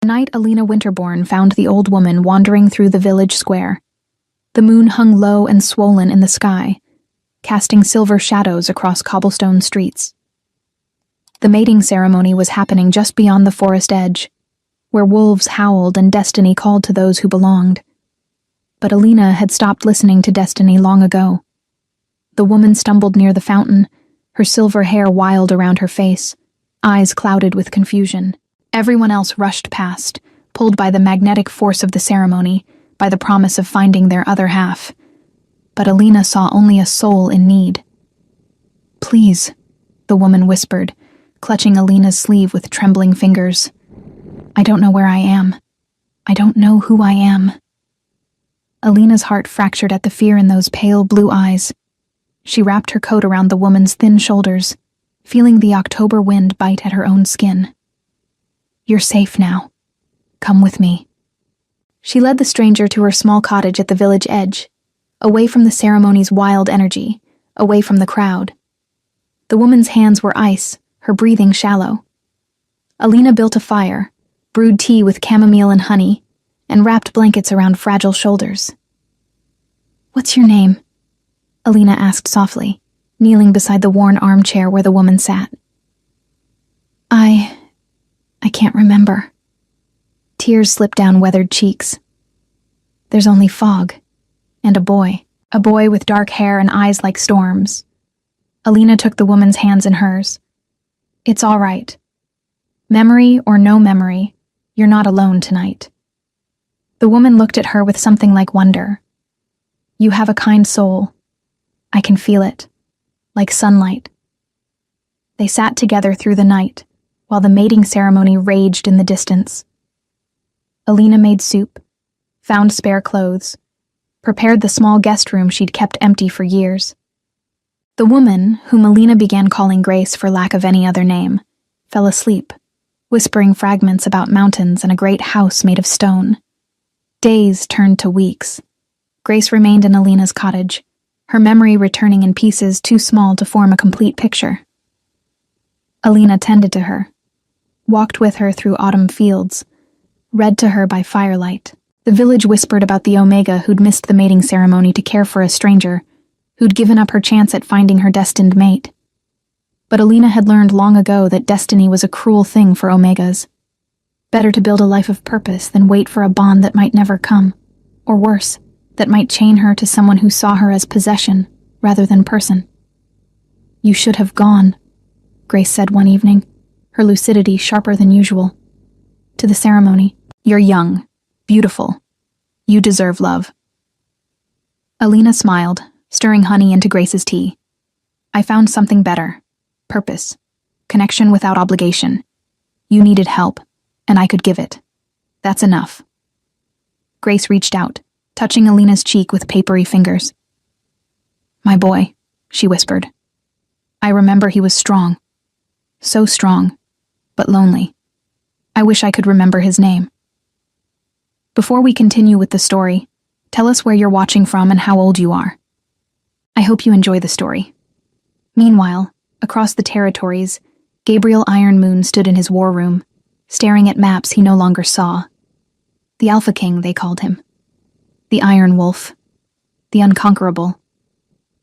The night Alina Winterbourne found the old woman wandering through the village square. The moon hung low and swollen in the sky, casting silver shadows across cobblestone streets. The mating ceremony was happening just beyond the forest edge, where wolves howled and destiny called to those who belonged. But Alina had stopped listening to destiny long ago. The woman stumbled near the fountain, her silver hair wild around her face, eyes clouded with confusion. Everyone else rushed past, pulled by the magnetic force of the ceremony, by the promise of finding their other half. But Alina saw only a soul in need. "Please," the woman whispered, clutching Alina's sleeve with trembling fingers. "I don't know where I am. I don't know who I am." Alina's heart fractured at the fear in those pale blue eyes. She wrapped her coat around the woman's thin shoulders, feeling the October wind bite at her own skin. "You're safe now. Come with me." She led the stranger to her small cottage at the village edge, away from the ceremony's wild energy, away from the crowd. The woman's hands were ice, her breathing shallow. Alina built a fire, brewed tea with chamomile and honey, and wrapped blankets around fragile shoulders. "What's your name?" Alina asked softly, kneeling beside the worn armchair where the woman sat. I can't remember." Tears slipped down weathered cheeks. "There's only fog. And a boy with dark hair and eyes like storms." Alina took the woman's hands in hers. "It's all right. Memory or no memory, you're not alone tonight." The woman looked at her with something like wonder. "You have a kind soul. I can feel it. Like sunlight." They sat together through the night, while the mating ceremony raged in the distance. Alina made soup, found spare clothes, prepared the small guest room she'd kept empty for years. The woman, whom Alina began calling Grace for lack of any other name, fell asleep, whispering fragments about mountains and a great house made of stone. Days turned to weeks. Grace remained in Alina's cottage, her memory returning in pieces too small to form a complete picture. Alina tended to her, walked with her through autumn fields, read to her by firelight. The village whispered about the Omega who'd missed the mating ceremony to care for a stranger, who'd given up her chance at finding her destined mate. But Alina had learned long ago that destiny was a cruel thing for Omegas. Better to build a life of purpose than wait for a bond that might never come, or worse, that might chain her to someone who saw her as possession rather than person. "You should have gone," Grace said one evening, her lucidity sharper than usual. "To the ceremony. You're young, beautiful. You deserve love." Alina smiled, stirring honey into Grace's tea. "I found something better. Purpose. Connection without obligation. You needed help, and I could give it. That's enough." Grace reached out, touching Alina's cheek with papery fingers. "My boy," she whispered. "I remember he was strong. So strong, but lonely. I wish I could remember his name." Before we continue with the story, tell us where you're watching from and how old you are. I hope you enjoy the story. Meanwhile, across the territories, Gabriel Ironmoon stood in his war room, staring at maps he no longer saw. The Alpha King, they called him. The Iron Wolf. The Unconquerable.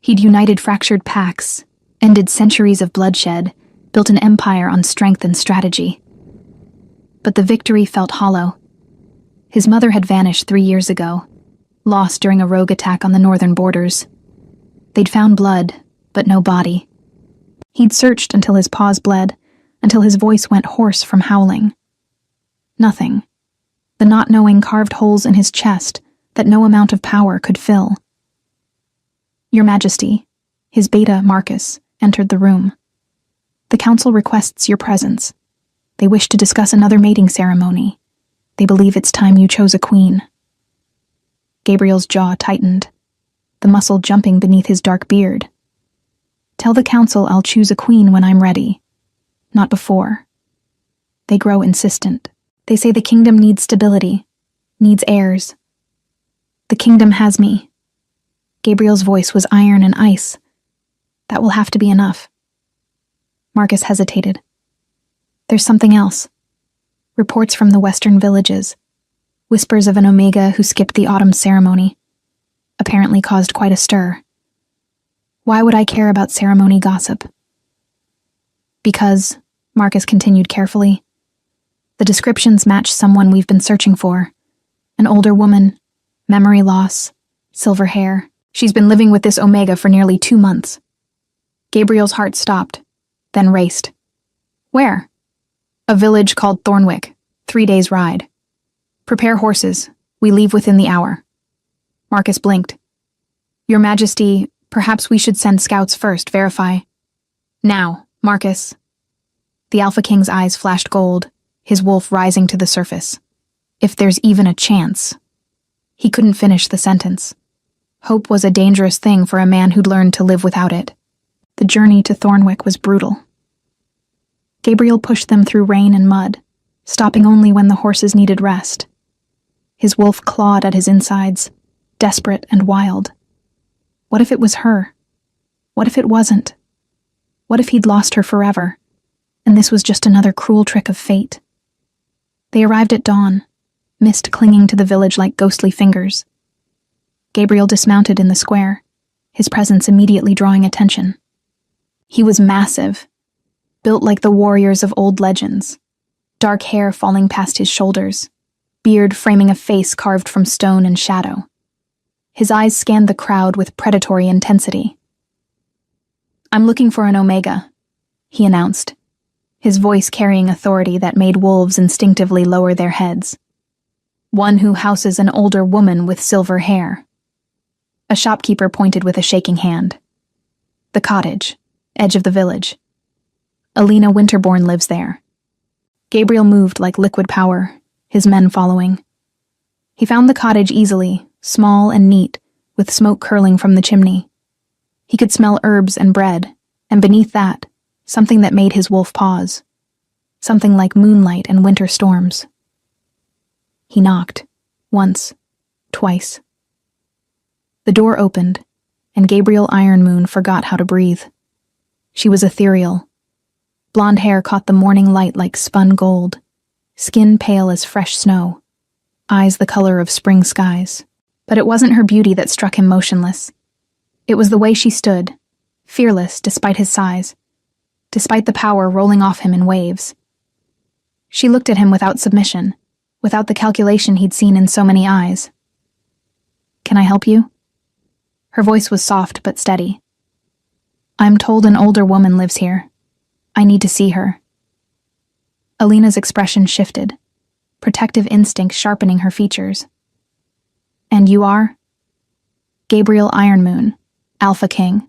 He'd united fractured packs, ended centuries of bloodshed, built an empire on strength and strategy. But the victory felt hollow. His mother had vanished 3 years ago, lost during a rogue attack on the northern borders. They'd found blood, but no body. He'd searched until his paws bled, until his voice went hoarse from howling. Nothing. The not knowing carved holes in his chest that no amount of power could fill. "Your Majesty," his beta, Marcus, entered the room. "The council requests your presence. They wish to discuss another mating ceremony. They believe it's time you chose a queen." Gabriel's jaw tightened, the muscle jumping beneath his dark beard. "Tell the council I'll choose a queen when I'm ready, not before." They grow insistent. They say the kingdom needs stability, needs heirs. "The kingdom has me." Gabriel's voice was iron and ice. "That will have to be enough." Marcus hesitated. "There's something else." Reports from the western villages. Whispers of an Omega who skipped the autumn ceremony. Apparently caused quite a stir. Why would I care about ceremony gossip? Because, Marcus continued carefully, the descriptions match someone we've been searching for. An older woman, memory loss, silver hair. She's been living with this Omega for nearly 2 months. Gabriel's heart stopped, then raced. Where? A village called Thornwick, 3 days' ride. Prepare horses. We leave within the hour. Marcus blinked. Your Majesty, perhaps we should send scouts first, verify. Now, Marcus. The Alpha King's eyes flashed gold, his wolf rising to the surface. If there's even a chance. He couldn't finish the sentence. Hope was a dangerous thing for a man who'd learned to live without it. The journey to Thornwick was brutal. Gabriel pushed them through rain and mud, stopping only when the horses needed rest. His wolf clawed at his insides, desperate and wild. What if it was her? What if it wasn't? What if he'd lost her forever, and this was just another cruel trick of fate? They arrived at dawn, mist clinging to the village like ghostly fingers. Gabriel dismounted in the square, his presence immediately drawing attention. He was massive, built like the warriors of old legends, dark hair falling past his shoulders, beard framing a face carved from stone and shadow. His eyes scanned the crowd with predatory intensity. I'm looking for an Omega, he announced, his voice carrying authority that made wolves instinctively lower their heads. One who houses an older woman with silver hair. A shopkeeper pointed with a shaking hand. The cottage, edge of the village. Alina Winterborn lives there. Gabriel moved like liquid power, his men following. He found the cottage easily, small and neat, with smoke curling from the chimney. He could smell herbs and bread, and beneath that, something that made his wolf pause. Something like moonlight and winter storms. He knocked, once, twice. The door opened, and Gabriel Ironmoon forgot how to breathe. She was ethereal. Blonde hair caught the morning light like spun gold, skin pale as fresh snow, eyes the color of spring skies. But it wasn't her beauty that struck him motionless. It was the way she stood, fearless despite his size, despite the power rolling off him in waves. She looked at him without submission, without the calculation he'd seen in so many eyes. Can I help you? Her voice was soft but steady. I'm told an older woman lives here. I need to see her. Alina's expression shifted, protective instinct sharpening her features. And you are? Gabriel Ironmoon, Alpha King.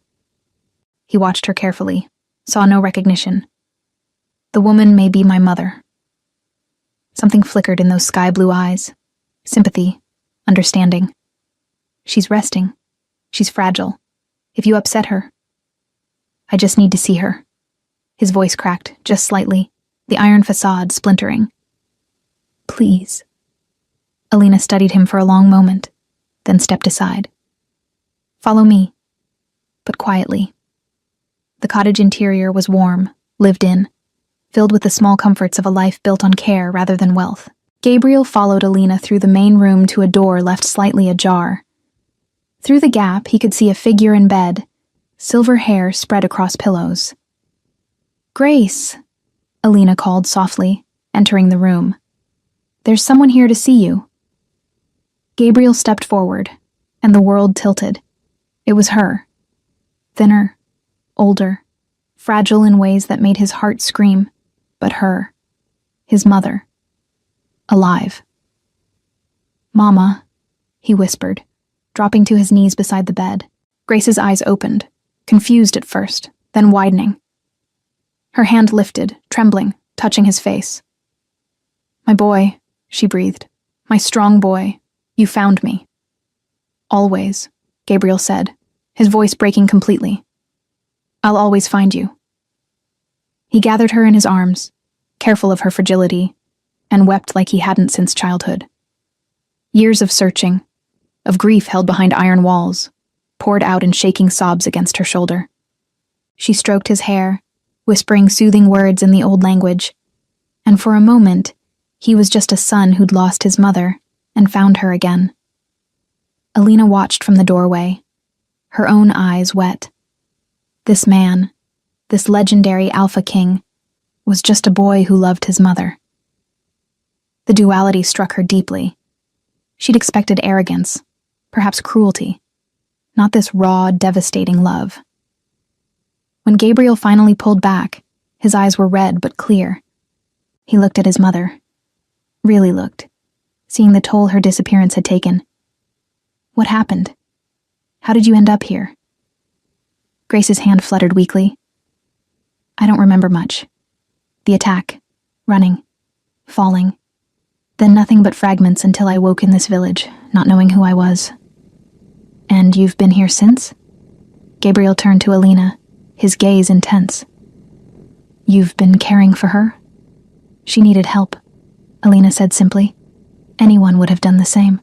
He watched her carefully, saw no recognition. The woman may be my mother. Something flickered in those sky-blue eyes. Sympathy, understanding. She's resting. She's fragile. If you upset her. I just need to see her. His voice cracked, just slightly, the iron facade splintering. Please. Alina studied him for a long moment, then stepped aside. Follow me, but quietly. The cottage interior was warm, lived in, filled with the small comforts of a life built on care rather than wealth. Gabriel followed Alina through the main room to a door left slightly ajar. Through the gap, he could see a figure in bed, silver hair spread across pillows. Grace, Alina called softly, entering the room. There's someone here to see you. Gabriel stepped forward, and the world tilted. It was her. Thinner, older, fragile in ways that made his heart scream, but her, his mother, alive. Mama, he whispered, dropping to his knees beside the bed. Grace's eyes opened, confused at first, then widening. Her hand lifted, trembling, touching his face. My boy, she breathed. My strong boy, you found me. Always, Gabriel said, his voice breaking completely. I'll always find you. He gathered her in his arms, careful of her fragility, and wept like he hadn't since childhood. Years of searching, of grief held behind iron walls, poured out in shaking sobs against her shoulder. She stroked his hair, whispering soothing words in the old language, and for a moment, He was just a son who'd lost his mother and found her again. Alina watched from the doorway, her own eyes wet. This man, this legendary Alpha King, was just a boy who loved his mother. The duality struck her deeply. She'd expected arrogance, perhaps cruelty, not this raw, devastating love. When Gabriel finally pulled back, his eyes were red but clear. He looked at his mother. Really looked, seeing the toll her disappearance had taken. What happened? How did you end up here? Grace's hand fluttered weakly. I don't remember much. The attack, running, falling. Then nothing but fragments until I woke in this village, not knowing who I was. And you've been here since? Gabriel turned to Alina, his gaze intense. You've been caring for her? She needed help, Alina said simply. Anyone would have done the same.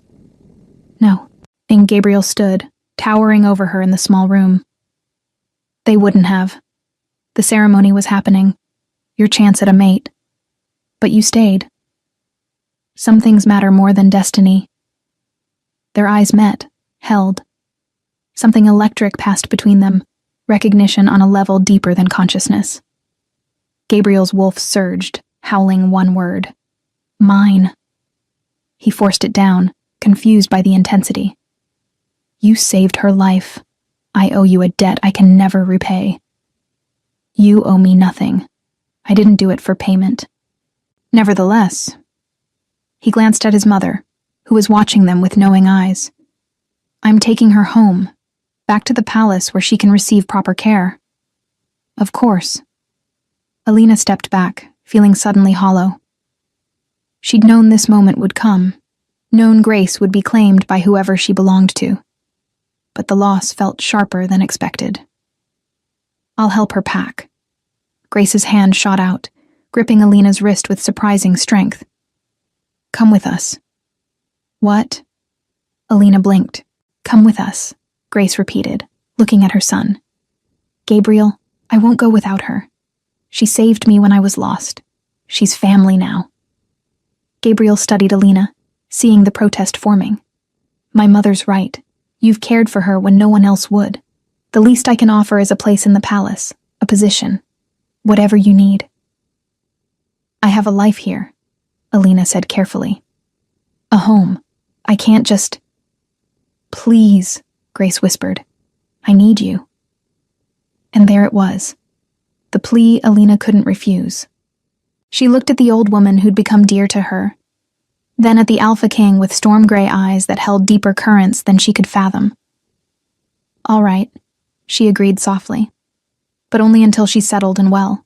No. And Gabriel stood, towering over her in the small room. They wouldn't have. The ceremony was happening. Your chance at a mate. But you stayed. Some things matter more than destiny. Their eyes met, held. Something electric passed between them, recognition on a level deeper than consciousness. Gabriel's wolf surged, howling one word. Mine. He forced it down, confused by the intensity. You saved her life. I owe you a debt I can never repay. You owe me nothing. I didn't do it for payment. Nevertheless, he glanced at his mother, who was watching them with knowing eyes. I'm taking her home, back to the palace where she can receive proper care. Of course. Alina stepped back, feeling suddenly hollow. She'd known this moment would come, known Grace would be claimed by whoever she belonged to. But the loss felt sharper than expected. I'll help her pack. Grace's hand shot out, gripping Alina's wrist with surprising strength. Come with us. What? Alina blinked. Come with us, Grace repeated, looking at her son. Gabriel, I won't go without her. She saved me when I was lost. She's family now. Gabriel studied Alina, seeing the protest forming. My mother's right. You've cared for her when no one else would. The least I can offer is a place in the palace, a position, whatever you need. I have a life here, Alina said carefully. A home. I can't just... Please, Grace whispered. I need you. And there it was. The plea Alina couldn't refuse. She looked at the old woman who'd become dear to her, then at the Alpha King with storm-gray eyes that held deeper currents than she could fathom. All right, she agreed softly, but only until she settled and well.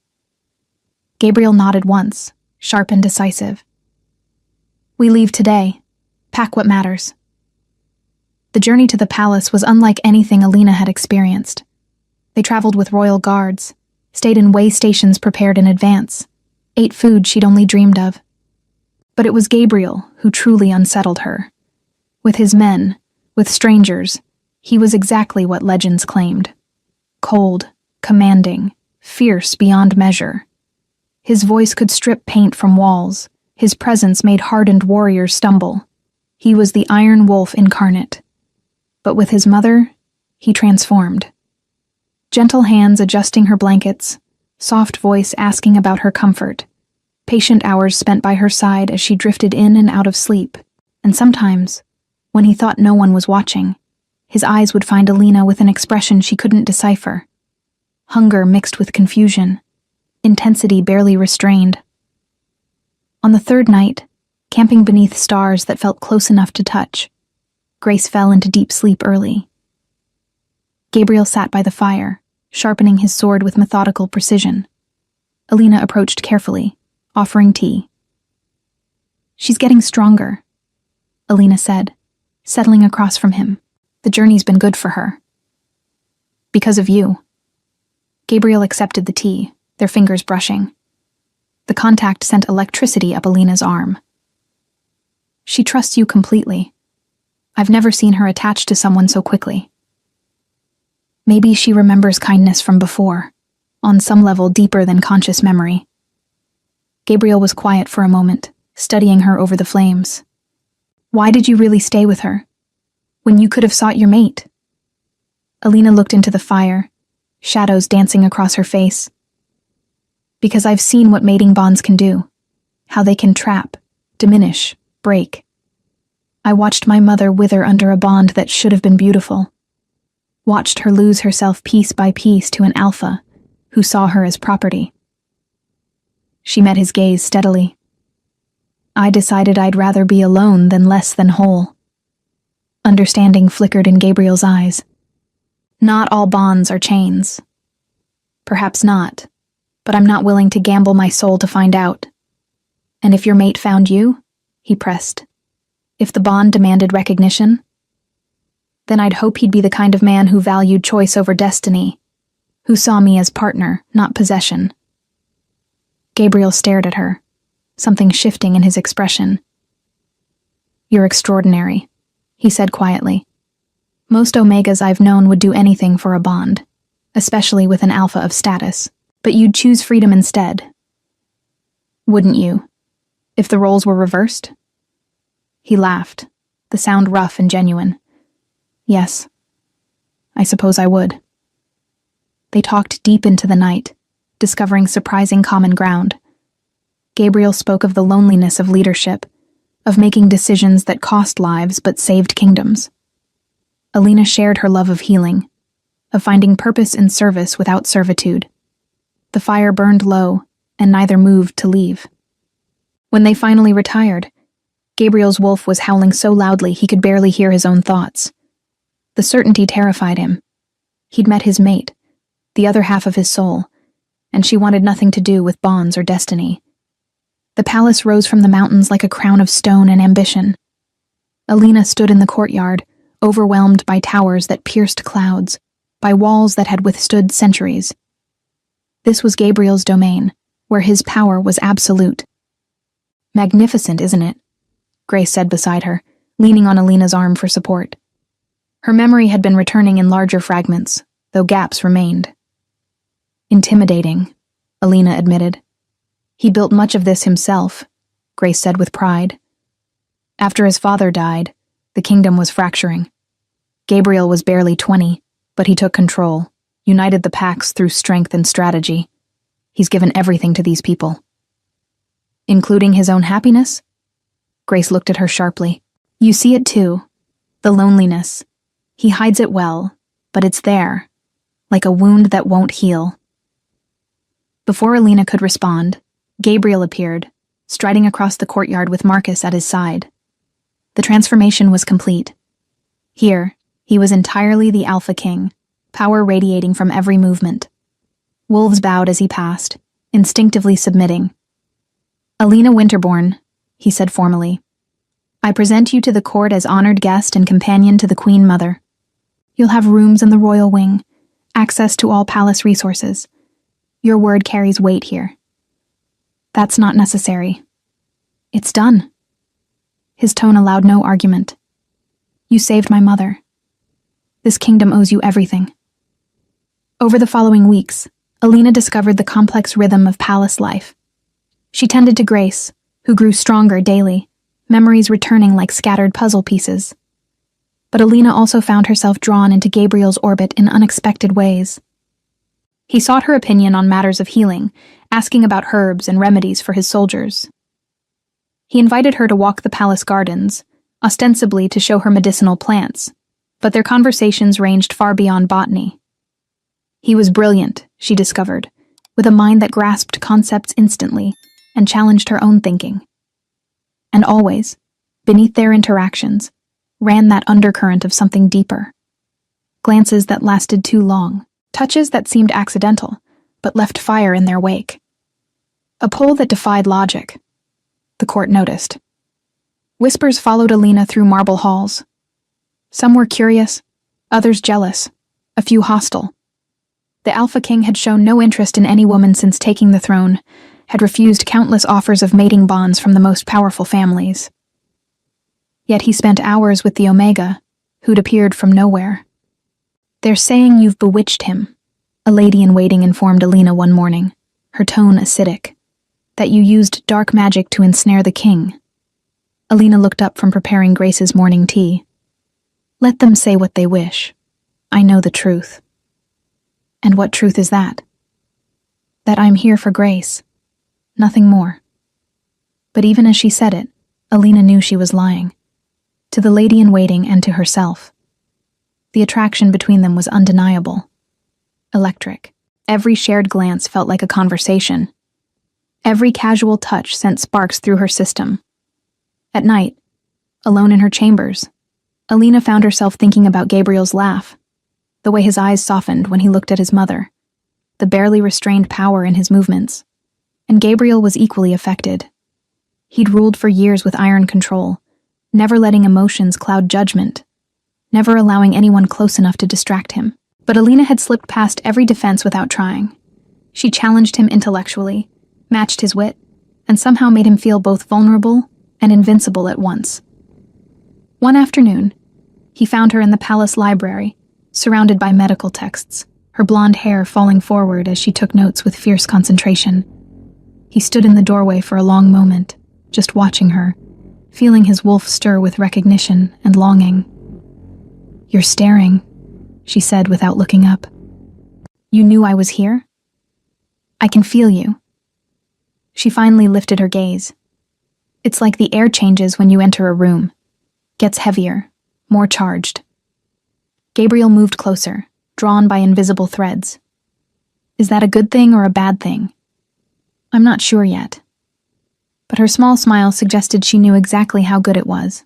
Gabriel nodded once, sharp and decisive. We leave today. Pack what matters. The journey to the palace was unlike anything Alina had experienced. They traveled with royal guards, stayed in way stations prepared in advance, ate food she'd only dreamed of. But it was Gabriel who truly unsettled her. With his men, with strangers, he was exactly what legends claimed. Cold, commanding, fierce beyond measure. His voice could strip paint from walls. His presence made hardened warriors stumble. He was the Iron Wolf incarnate. But with his mother, he transformed. Gentle hands adjusting her blankets, soft voice asking about her comfort, patient hours spent by her side as she drifted in and out of sleep, and sometimes, when he thought no one was watching, his eyes would find Alina with an expression she couldn't decipher. Hunger mixed with confusion, intensity barely restrained. On the third night, camping beneath stars that felt close enough to touch, Grace fell into deep sleep early. Gabriel sat by the fire, sharpening his sword with methodical precision. Alina approached carefully, offering tea. She's getting stronger, Alina said, settling across from him. The journey's been good for her. Because of you. Gabriel accepted the tea, their fingers brushing. The contact sent electricity up Alina's arm. She trusts you completely. I've never seen her attached to someone so quickly. Maybe she remembers kindness from before, on some level deeper than conscious memory. Gabriel was quiet for a moment, studying her over the flames. Why did you really stay with her, when you could have sought your mate? Alina looked into the fire, shadows dancing across her face. Because I've seen what mating bonds can do, how they can trap, diminish, break. I watched my mother wither under a bond that should have been beautiful. Watched her lose herself piece by piece to an alpha who saw her as property. She met his gaze steadily. I decided I'd rather be alone than less than whole. Understanding flickered in Gabriel's eyes. Not all bonds are chains. Perhaps not, but I'm not willing to gamble my soul to find out. And if your mate found you, he pressed, if the bond demanded recognition, then I'd hope he'd be the kind of man who valued choice over destiny, who saw me as partner, not possession. Gabriel stared at her, something shifting in his expression. You're extraordinary, he said quietly. Most Omegas I've known would do anything for a bond, especially with an alpha of status, but you'd choose freedom instead. Wouldn't you, if the roles were reversed? He laughed, the sound rough and genuine. Yes, I suppose I would. They talked deep into the night, discovering surprising common ground. Gabriel spoke of the loneliness of leadership, of making decisions that cost lives but saved kingdoms. Alina shared her love of healing, of finding purpose in service without servitude. The fire burned low, and neither moved to leave. When they finally retired, Gabriel's wolf was howling so loudly he could barely hear his own thoughts. The certainty terrified him. He'd met his mate, the other half of his soul, and she wanted nothing to do with bonds or destiny. The palace rose from the mountains like a crown of stone and ambition. Alina stood in the courtyard, overwhelmed by towers that pierced clouds, by walls that had withstood centuries. This was Gabriel's domain, where his power was absolute. Magnificent, isn't it? Grace said beside her, leaning on Alina's arm for support. Her memory had been returning in larger fragments, though gaps remained. Intimidating, Alina admitted. He built much of this himself, Grace said with pride. After his father died, the kingdom was fracturing. Gabriel was barely 20, but he took control, united the Pax through strength and strategy. He's given everything to these people. Including his own happiness? Grace looked at her sharply. You see it too. The loneliness. He hides it well, but it's there, like a wound that won't heal. Before Alina could respond, Gabriel appeared, striding across the courtyard with Marcus at his side. The transformation was complete. Here, he was entirely the Alpha King, power radiating from every movement. Wolves bowed as he passed, instinctively submitting. Alina Winterborn, he said formally, I present you to the court as honored guest and companion to the Queen Mother. You'll have rooms in the royal wing, access to all palace resources. Your word carries weight here. That's not necessary. It's done. His tone allowed no argument. You saved my mother. This kingdom owes you everything. Over the following weeks, Alina discovered the complex rhythm of palace life. She tended to Grace, who grew stronger daily, memories returning like scattered puzzle pieces. But Alina also found herself drawn into Gabriel's orbit in unexpected ways. He sought her opinion on matters of healing, asking about herbs and remedies for his soldiers. He invited her to walk the palace gardens, ostensibly to show her medicinal plants, but their conversations ranged far beyond botany. He was brilliant, she discovered, with a mind that grasped concepts instantly and challenged her own thinking. And always, beneath their interactions, ran that undercurrent of something deeper. Glances that lasted too long, touches that seemed accidental, but left fire in their wake. A pull that defied logic, the court noticed. Whispers followed Alina through marble halls. Some were curious, others jealous, a few hostile. The Alpha King had shown no interest in any woman since taking the throne, had refused countless offers of mating bonds from the most powerful families. Yet he spent hours with the Omega, who'd appeared from nowhere. They're saying you've bewitched him, a lady-in-waiting informed Alina one morning, her tone acidic. that you used dark magic to ensnare the king. Alina looked up from preparing Grace's morning tea. Let them say what they wish. I know the truth. And what truth is that? That I'm here for Grace. Nothing more. But even as she said it, Alina knew she was lying. To the lady-in-waiting and to herself. The attraction between them was undeniable. Electric. Every shared glance felt like a conversation. Every casual touch sent sparks through her system. At night, alone in her chambers, Alina found herself thinking about Gabriel's laugh, the way his eyes softened when he looked at his mother, the barely restrained power in his movements. And Gabriel was equally affected. He'd ruled for years with iron control, never letting emotions cloud judgment, never allowing anyone close enough to distract him. But Alina had slipped past every defense without trying. She challenged him intellectually, matched his wit, and somehow made him feel both vulnerable and invincible at once. One afternoon, he found her in the palace library, surrounded by medical texts, her blonde hair falling forward as she took notes with fierce concentration. He stood in the doorway for a long moment, just watching her, feeling his wolf stir with recognition and longing. You're staring, she said without looking up. You knew I was here? I can feel you. She finally lifted her gaze. It's like the air changes when you enter a room. Gets heavier, more charged. Gabriel moved closer, drawn by invisible threads. Is that a good thing or a bad thing? I'm not sure yet. But her small smile suggested she knew exactly how good it was.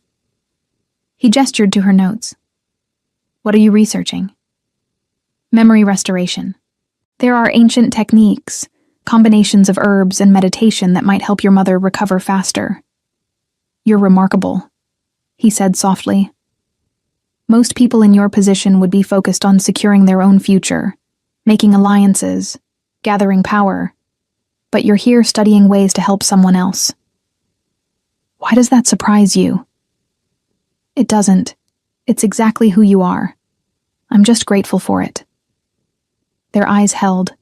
He gestured to her notes. What are you researching? Memory restoration. There are ancient techniques, combinations of herbs and meditation that might help your mother recover faster. You're remarkable, he said softly. Most people in your position would be focused on securing their own future, making alliances, gathering power. But you're here studying ways to help someone else. Why does that surprise you? It doesn't. It's exactly who you are. I'm just grateful for it. Their eyes held,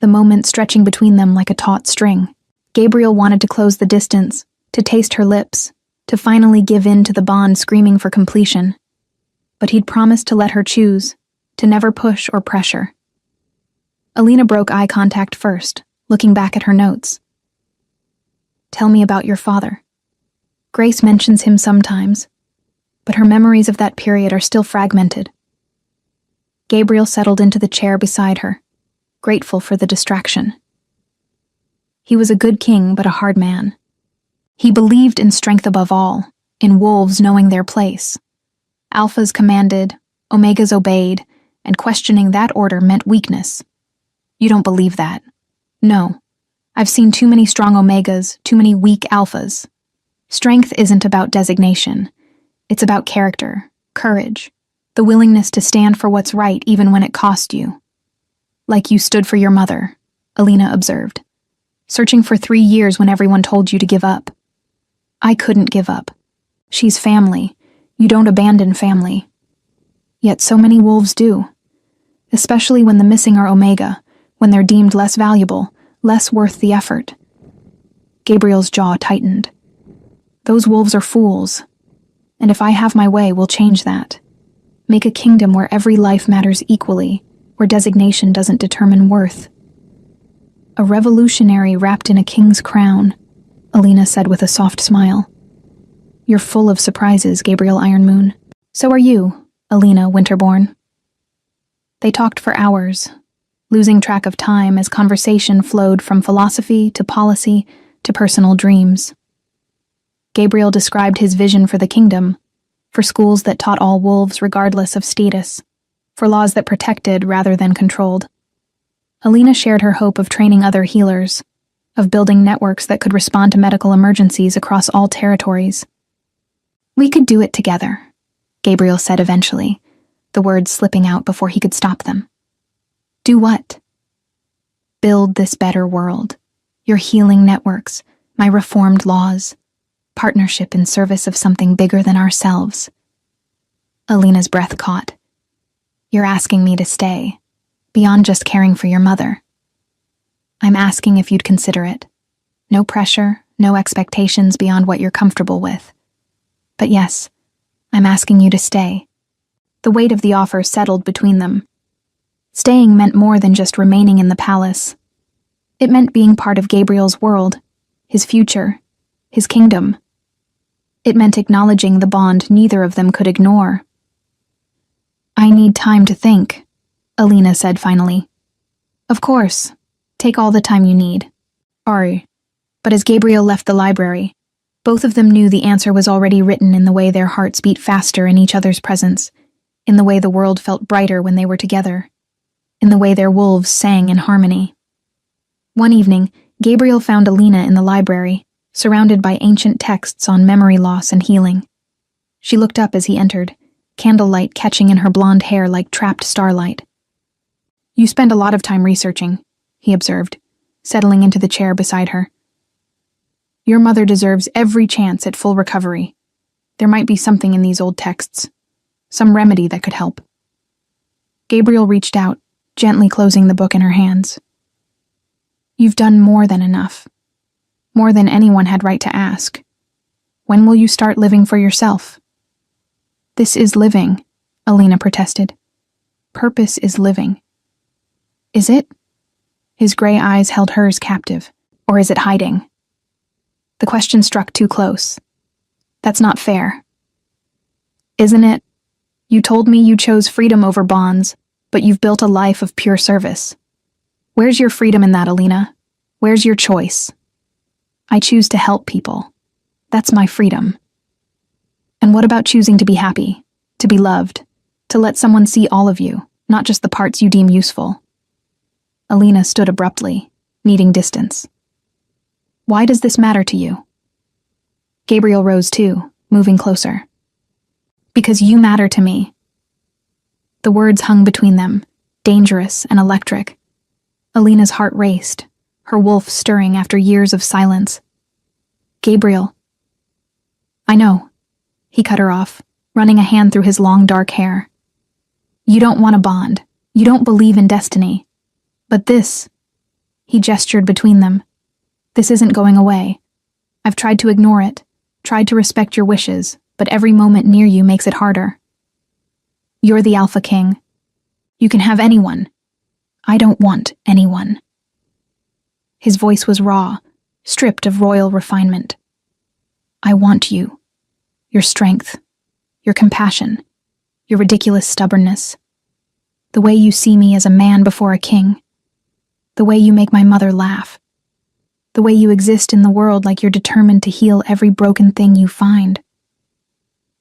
the moment stretching between them like a taut string. Gabriel wanted to close the distance, to taste her lips, to finally give in to the bond screaming for completion. But he'd promised to let her choose, to never push or pressure. Alina broke eye contact first, looking back at her notes. Tell me about your father. Grace mentions him sometimes, but her memories of that period are still fragmented. Gabriel settled into the chair beside her, grateful for the distraction. He was a good king, but a hard man. He believed in strength above all, in wolves knowing their place. Alphas commanded, Omegas obeyed, and questioning that order meant weakness. You don't believe that. No. I've seen too many strong Omegas, too many weak Alphas. Strength isn't about designation. It's about character, courage, the willingness to stand for what's right even when it cost you. Like you stood for your mother, Alina observed, searching for 3 years when everyone told you to give up. I couldn't give up. She's family. You don't abandon family. Yet so many wolves do, especially when the missing are Omega, when they're deemed less valuable, less worth the effort. Gabriel's jaw tightened. Those wolves are fools, and if I have my way, we'll change that. Make a kingdom where every life matters equally, where designation doesn't determine worth. A revolutionary wrapped in a king's crown, Alina said with a soft smile. You're full of surprises, Gabriel Ironmoon. So are you, Alina Winterborn. They talked for hours, losing track of time as conversation flowed from philosophy to policy to personal dreams. Gabriel described his vision for the kingdom, for schools that taught all wolves regardless of status, for laws that protected rather than controlled. Alina shared her hope of training other healers, of building networks that could respond to medical emergencies across all territories. We could do it together, Gabriel said eventually, the words slipping out before he could stop them. Do what? Build this better world. Your healing networks, my reformed laws, partnership in service of something bigger than ourselves. Alina's breath caught. You're asking me to stay, beyond just caring for your mother. I'm asking if you'd consider it. No pressure, no expectations beyond what you're comfortable with. But yes, I'm asking you to stay. The weight of the offer settled between them. Staying meant more than just remaining in the palace. It meant being part of Gabriel's world, his future, his kingdom. It meant acknowledging the bond neither of them could ignore. I need time to think, Alina said finally. Of course, take all the time you need. Ari. But as Gabriel left the library, both of them knew the answer was already written in the way their hearts beat faster in each other's presence, in the way the world felt brighter when they were together, in the way their wolves sang in harmony. One evening, Gabriel found Alina in the library, surrounded by ancient texts on memory loss and healing. She looked up as he entered, candlelight catching in her blonde hair like trapped starlight. You spend a lot of time researching, he observed, settling into the chair beside her. Your mother deserves every chance at full recovery. There might be something in these old texts, some remedy that could help. Gabriel reached out, gently closing the book in her hands. You've done more than enough. More than anyone had right to ask. When will you start living for yourself? This is living, Alina protested. Purpose is living. Is it? His gray eyes held hers captive. Or is it hiding? The question struck too close. That's not fair. Isn't it? You told me you chose freedom over bonds, but you've built a life of pure service. Where's your freedom in that, Alina? Where's your choice? I choose to help people. That's my freedom. And what about choosing to be happy, to be loved, to let someone see all of you, not just the parts you deem useful? Alina stood abruptly, needing distance. Why does this matter to you? Gabriel rose too, moving closer. Because you matter to me. The words hung between them, dangerous and electric. Alina's heart raced, her wolf stirring after years of silence. Gabriel. I know. He cut her off, running a hand through his long dark hair. You don't want a bond. You don't believe in destiny. But this, he gestured between them. This isn't going away. I've tried to ignore it, tried to respect your wishes, but every moment near you makes it harder. You're the Alpha King. You can have anyone. I don't want anyone. His voice was raw, stripped of royal refinement. I want you. Your strength, your compassion, your ridiculous stubbornness. The way you see me as a man before a king. The way you make my mother laugh. The way you exist in the world like you're determined to heal every broken thing you find.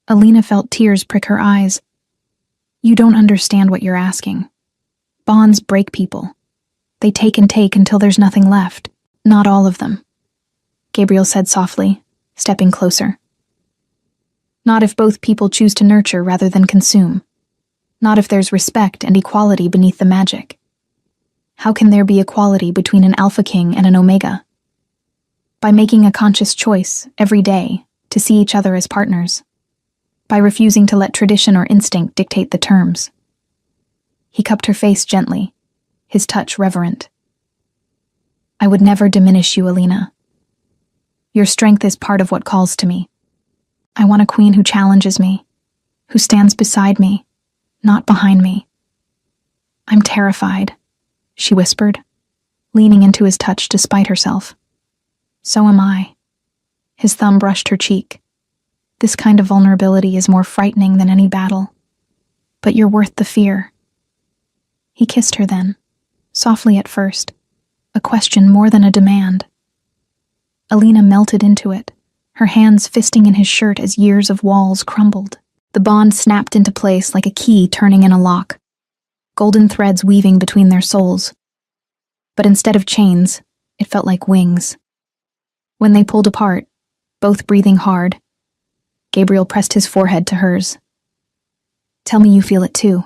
Alina felt tears prick her eyes. You don't understand what you're asking. Bonds break people. They take and take until there's nothing left. Not all of them. Gabriel said softly, stepping closer. Not if both people choose to nurture rather than consume. Not if there's respect and equality beneath the magic. How can there be equality between an Alpha King and an Omega? By making a conscious choice, every day, to see each other as partners. By refusing to let tradition or instinct dictate the terms. He cupped her face gently, his touch reverent. I would never diminish you, Alina. Your strength is part of what calls to me. I want a queen who challenges me, who stands beside me, not behind me. I'm terrified, she whispered, leaning into his touch despite herself. So am I. His thumb brushed her cheek. This kind of vulnerability is more frightening than any battle. But you're worth the fear. He kissed her then, softly at first, a question more than a demand. Alina melted into it, her hands fisting in his shirt as years of walls crumbled. The bond snapped into place like a key turning in a lock, golden threads weaving between their souls. But instead of chains, it felt like wings. When they pulled apart, both breathing hard, Gabriel pressed his forehead to hers. Tell me you feel it too.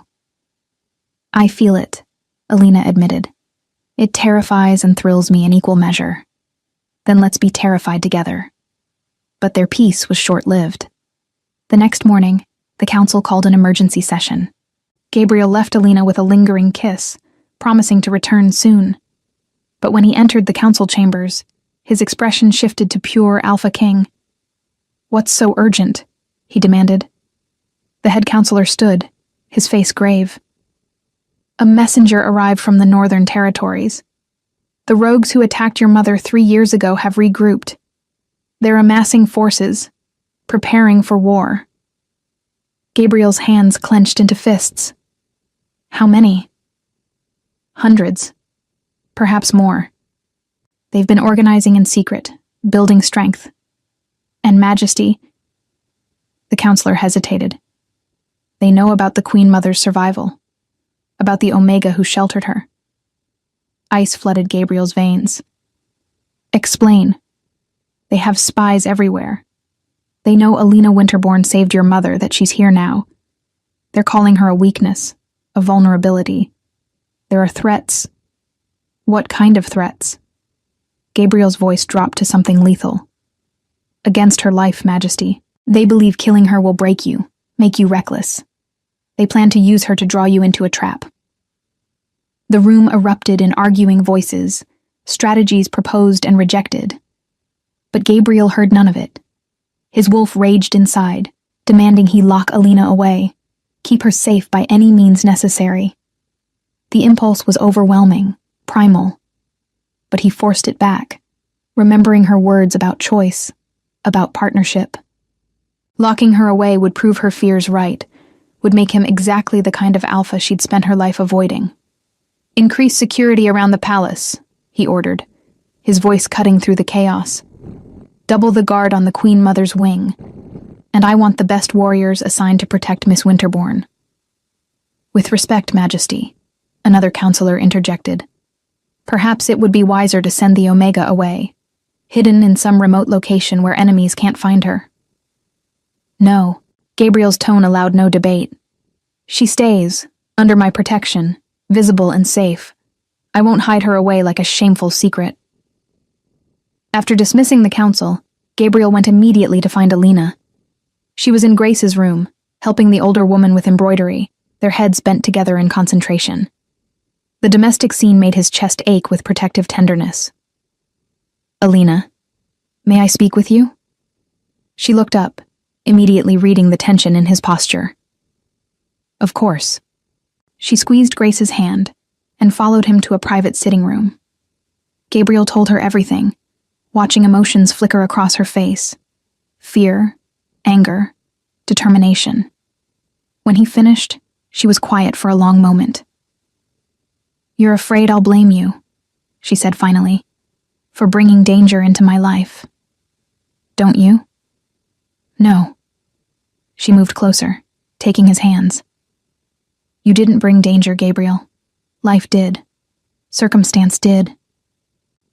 I feel it, Alina admitted. It terrifies and thrills me in equal measure. Then let's be terrified together. But their peace was short-lived. The next morning, the council called an emergency session. Gabriel left Alina with a lingering kiss, promising to return soon. But when he entered the council chambers, His expression shifted to pure Alpha King. "What's so urgent?" he demanded. The head counselor stood, his face grave. "A messenger arrived from the Northern Territories. The rogues who attacked your mother 3 years ago have regrouped. They're amassing forces, preparing for war." Gabriel's hands clenched into fists. "How many?" "Hundreds. Perhaps more. They've been organizing in secret, building strength. And Majesty—" The counselor hesitated. "They know about the Queen Mother's survival, about the Omega who sheltered her." Ice flooded Gabriel's veins. "Explain." "They have spies everywhere. They know Alina Winterborn saved your mother, that she's here now. They're calling her a weakness, a vulnerability. There are threats." "What kind of threats?" Gabriel's voice dropped to something lethal. "Against her life, Majesty. They believe killing her will break you, make you reckless. They plan to use her to draw you into a trap." The room erupted in arguing voices, strategies proposed and rejected. But Gabriel heard none of it. His wolf raged inside, demanding he lock Alina away, keep her safe by any means necessary. The impulse was overwhelming, primal. But he forced it back, remembering her words about choice, about partnership. Locking her away would prove her fears right, would make him exactly the kind of alpha she'd spent her life avoiding. "Increase security around the palace," he ordered, his voice cutting through the chaos. "Double the guard on the Queen Mother's wing, and I want the best warriors assigned to protect Miss Winterborn." "With respect, Majesty," another counselor interjected. "Perhaps it would be wiser to send the Omega away, hidden in some remote location where enemies can't find her." "No," Gabriel's tone allowed no debate. "She stays, under my protection, visible and safe. I won't hide her away like a shameful secret." After dismissing the council, Gabriel went immediately to find Alina. She was in Grace's room, helping the older woman with embroidery, their heads bent together in concentration. The domestic scene made his chest ache with protective tenderness. "Alina, may I speak with you?" She looked up, immediately reading the tension in his posture. "Of course." She squeezed Grace's hand and followed him to a private sitting room. Gabriel told her everything, watching emotions flicker across her face. Fear, anger, determination. When he finished, she was quiet for a long moment. "You're afraid I'll blame you," she said finally, "for bringing danger into my life. Don't you?" "No." She moved closer, taking his hands. "You didn't bring danger, Gabriel. Life did. Circumstance did.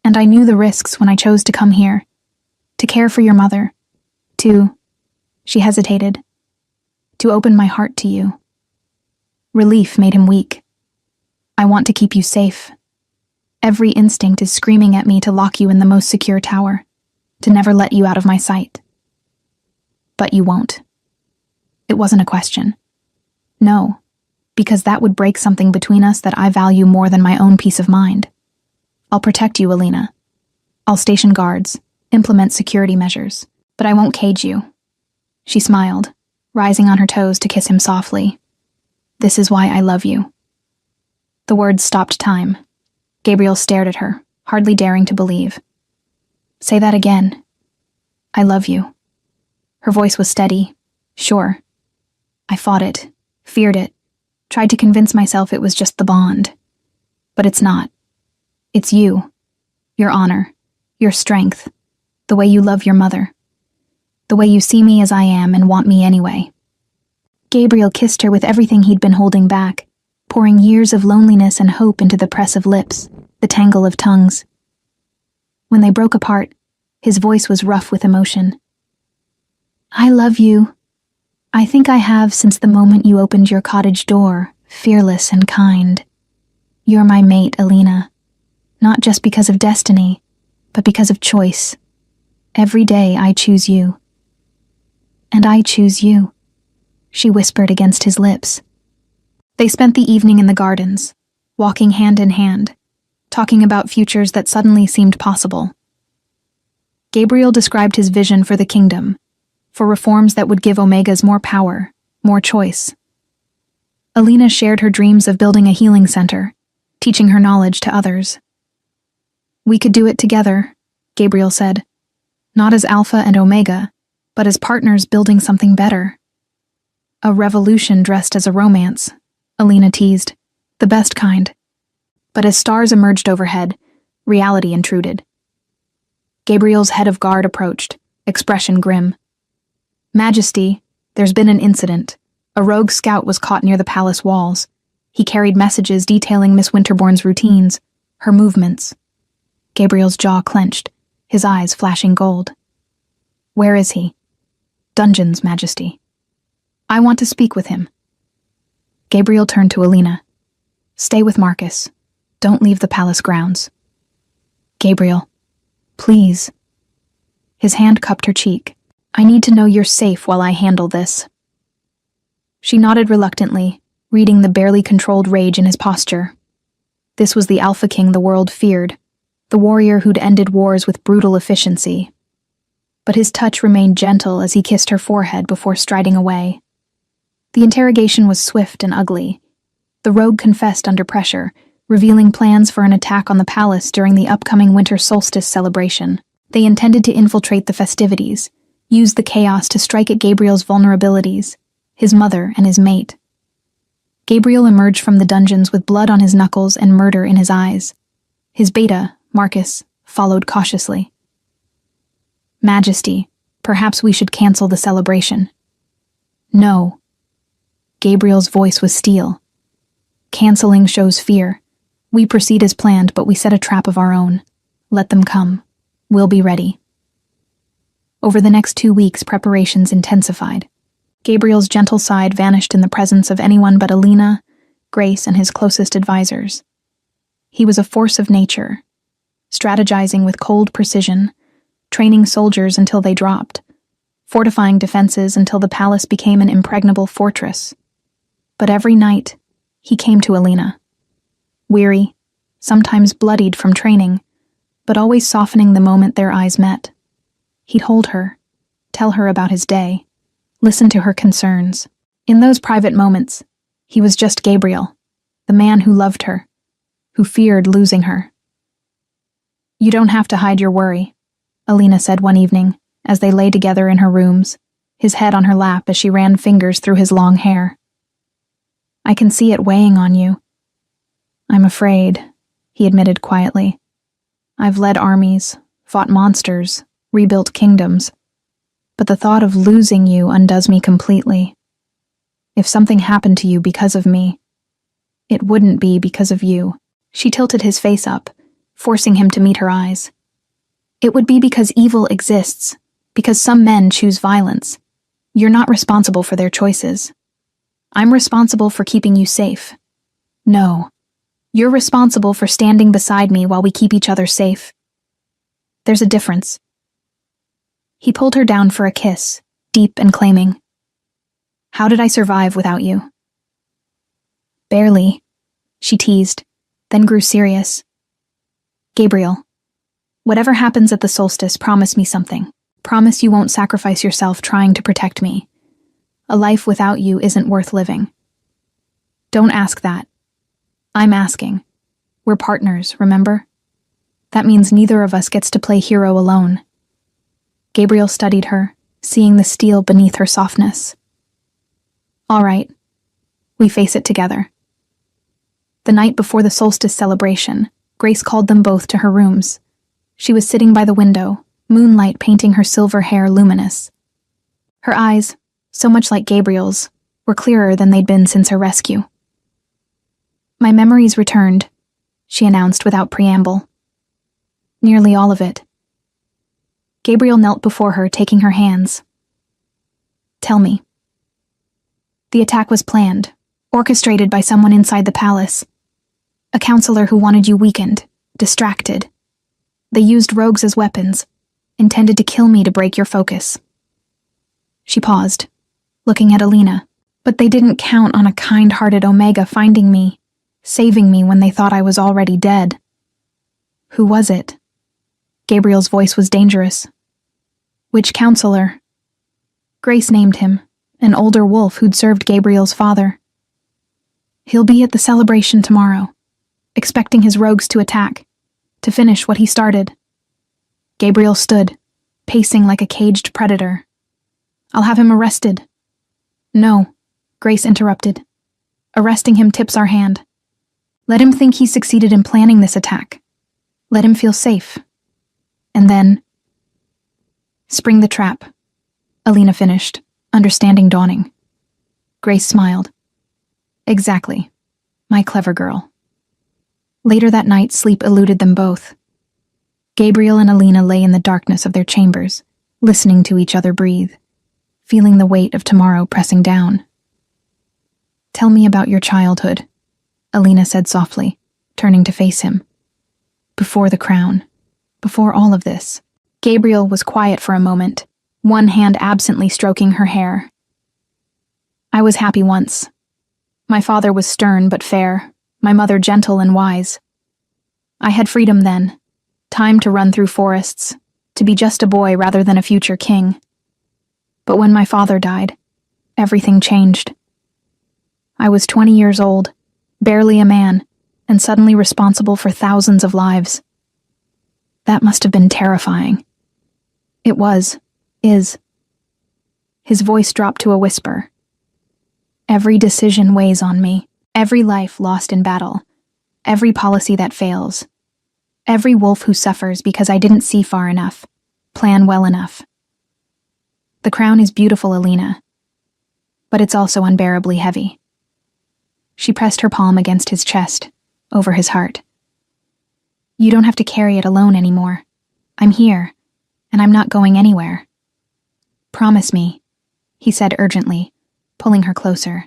And I knew the risks when I chose to come here, to care for your mother, to—" she hesitated, "to open my heart to you." Relief made him weak. "I want to keep you safe. Every instinct is screaming at me to lock you in the most secure tower, to never let you out of my sight. But you won't." It wasn't a question. "No, because that would break something between us that I value more than my own peace of mind. I'll protect you, Alina. I'll station guards, implement security measures, but I won't cage you." She smiled, rising on her toes to kiss him softly. "This is why I love you." The words stopped time. Gabriel stared at her, hardly daring to believe. "Say that again." "I love you." Her voice was steady, sure. "I fought it, feared it, tried to convince myself it was just the bond. But it's not. It's you, your honor, your strength, the way you love your mother, the way you see me as I am and want me anyway." Gabriel kissed her with everything he'd been holding back, pouring years of loneliness and hope into the press of lips, the tangle of tongues. When they broke apart, his voice was rough with emotion. "I love you. I think I have since the moment you opened your cottage door, fearless and kind. You're my mate, Alina. Not just because of destiny, but because of choice. Every day I choose you." "And I choose you," she whispered against his lips. They spent the evening in the gardens, walking hand in hand, talking about futures that suddenly seemed possible. Gabriel described his vision for the kingdom, for reforms that would give Omegas more power, more choice. Alina shared her dreams of building a healing center, teaching her knowledge to others. "We could do it together," Gabriel said. "Not as Alpha and Omega, but as partners building something better." "A revolution dressed as a romance," Alina teased. "The best kind." But as stars emerged overhead, reality intruded. Gabriel's head of guard approached, expression grim. "Majesty, there's been an incident. A rogue scout was caught near the palace walls. He carried messages detailing Miss Winterbourne's routines, her movements." Gabriel's jaw clenched, his eyes flashing gold. "Where is he?" "Dungeons, Majesty." "I want to speak with him." Gabriel turned to Alina. "Stay with Marcus. Don't leave the palace grounds." "Gabriel, please." His hand cupped her cheek. "I need to know you're safe while I handle this." She nodded reluctantly, reading the barely controlled rage in his posture. This was the Alpha King the world feared, the warrior who'd ended wars with brutal efficiency. But his touch remained gentle as he kissed her forehead before striding away. The interrogation was swift and ugly. The rogue confessed under pressure, revealing plans for an attack on the palace during the upcoming winter solstice celebration. They intended to infiltrate the festivities, use the chaos to strike at Gabriel's vulnerabilities, his mother and his mate. Gabriel emerged from the dungeons with blood on his knuckles and murder in his eyes. His beta, Marcus, followed cautiously. "Majesty, perhaps we should cancel the celebration." "No." Gabriel's voice was steel. "Canceling shows fear. We proceed as planned, but we set a trap of our own. Let them come. We'll be ready." Over the next 2 weeks, preparations intensified. Gabriel's gentle side vanished in the presence of anyone but Alina, Grace, and his closest advisors. He was a force of nature, strategizing with cold precision, training soldiers until they dropped, fortifying defenses until the palace became an impregnable fortress. But every night, he came to Alina. Weary, sometimes bloodied from training, but always softening the moment their eyes met. He'd hold her, tell her about his day, listen to her concerns. In those private moments, he was just Gabriel, the man who loved her, who feared losing her. "You don't have to hide your worry," Alina said one evening, as they lay together in her rooms, his head on her lap as she ran fingers through his long hair. "I can see it weighing on you." "I'm afraid," he admitted quietly. "I've led armies, fought monsters, rebuilt kingdoms. But the thought of losing you undoes me completely. If something happened to you because of me, it wouldn't be because of you." She tilted his face up, forcing him to meet her eyes. "It would be because evil exists, because some men choose violence. You're not responsible for their choices. I'm responsible for keeping you safe. No, you're responsible for standing beside me while we keep each other safe. There's a difference." He pulled her down for a kiss, deep and claiming. "How did I survive without you?" "Barely," she teased, then grew serious. "Gabriel, whatever happens at the solstice, promise me something. Promise you won't sacrifice yourself trying to protect me. A life without you isn't worth living." "Don't ask that. I'm asking. We're partners, remember? That means neither of us gets to play hero alone." Gabriel studied her, seeing the steel beneath her softness. "All right. We face it together." The night before the solstice celebration, Grace called them both to her rooms. She was sitting by the window, moonlight painting her silver hair luminous. Her eyes, so much like Gabriel's, were clearer than they'd been since her rescue. "My memories returned," she announced without preamble. "Nearly all of it." Gabriel knelt before her, taking her hands. "Tell me." "The attack was planned, orchestrated by someone inside the palace. A counselor who wanted you weakened, distracted. They used rogues as weapons, intended to kill me to break your focus." She paused, looking at Alina. "But they didn't count on a kind-hearted Omega finding me, saving me when they thought I was already dead." "Who was it?" Gabriel's voice was dangerous, Which counselor? Grace named him, an older wolf who'd served Gabriel's father. He'll be at the celebration tomorrow, expecting his rogues to attack, to finish what he started. Gabriel stood, pacing like a caged predator. I'll have him arrested. No, Grace interrupted. Arresting him tips our hand. Let him think he succeeded in planning this attack. Let him feel safe. And then... Spring the trap, Alina finished, understanding dawning. Grace smiled. Exactly. My clever girl. Later that night, sleep eluded them both. Gabriel and Alina lay in the darkness of their chambers, listening to each other breathe, feeling the weight of tomorrow pressing down. Tell me about your childhood, Alina said softly, turning to face him. Before the crown, before all of this. Gabriel was quiet for a moment, one hand absently stroking her hair. I was happy once. My father was stern but fair, my mother gentle and wise. I had freedom then, time to run through forests, to be just a boy rather than a future king. But when my father died, everything changed. I was 20 years old, barely a man, and suddenly responsible for thousands of lives. That must have been terrifying. It was, is. His voice dropped to a whisper. Every decision weighs on me, every life lost in battle, every policy that fails, every wolf who suffers because I didn't see far enough, plan well enough. The crown is beautiful, Alina, but it's also unbearably heavy. She pressed her palm against his chest, over his heart. You don't have to carry it alone anymore. I'm here, and I'm not going anywhere. Promise me, he said urgently, pulling her closer.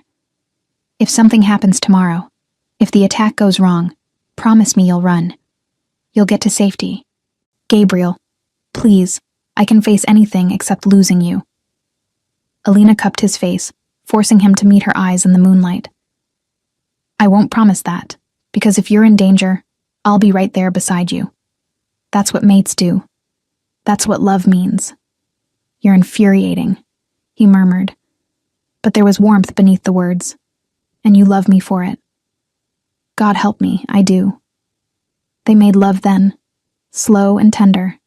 If something happens tomorrow, if the attack goes wrong, promise me you'll run. You'll get to safety. Gabriel, please, I can face anything except losing you. Alina cupped his face, forcing him to meet her eyes in the moonlight. I won't promise that, because if you're in danger, I'll be right there beside you. That's what mates do. That's what love means. You're infuriating, he murmured. But there was warmth beneath the words, and you love me for it. God help me, I do. They made love then, slow and tender,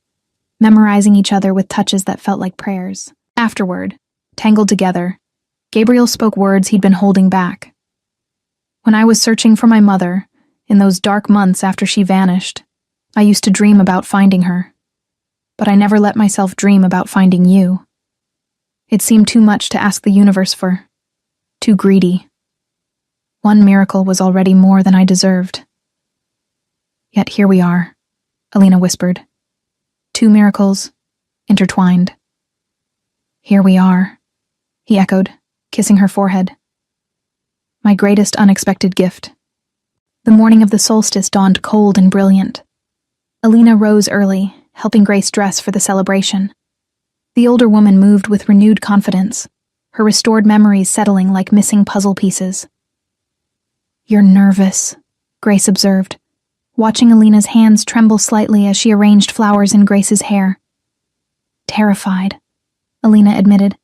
memorizing each other with touches that felt like prayers. Afterward, tangled together, Gabriel spoke words he'd been holding back. When I was searching for my mother, in those dark months after she vanished, I used to dream about finding her. But I never let myself dream about finding you. It seemed too much to ask the universe for, too greedy. One miracle was already more than I deserved. Yet here we are, Alina whispered. 2 miracles, intertwined. Here we are, he echoed, kissing her forehead. My greatest unexpected gift. The morning of the solstice dawned cold and brilliant. Alina rose early, helping Grace dress for the celebration. The older woman moved with renewed confidence, her restored memories settling like missing puzzle pieces. You're nervous, Grace observed, watching Alina's hands tremble slightly as she arranged flowers in Grace's hair. Terrified, Alina admitted,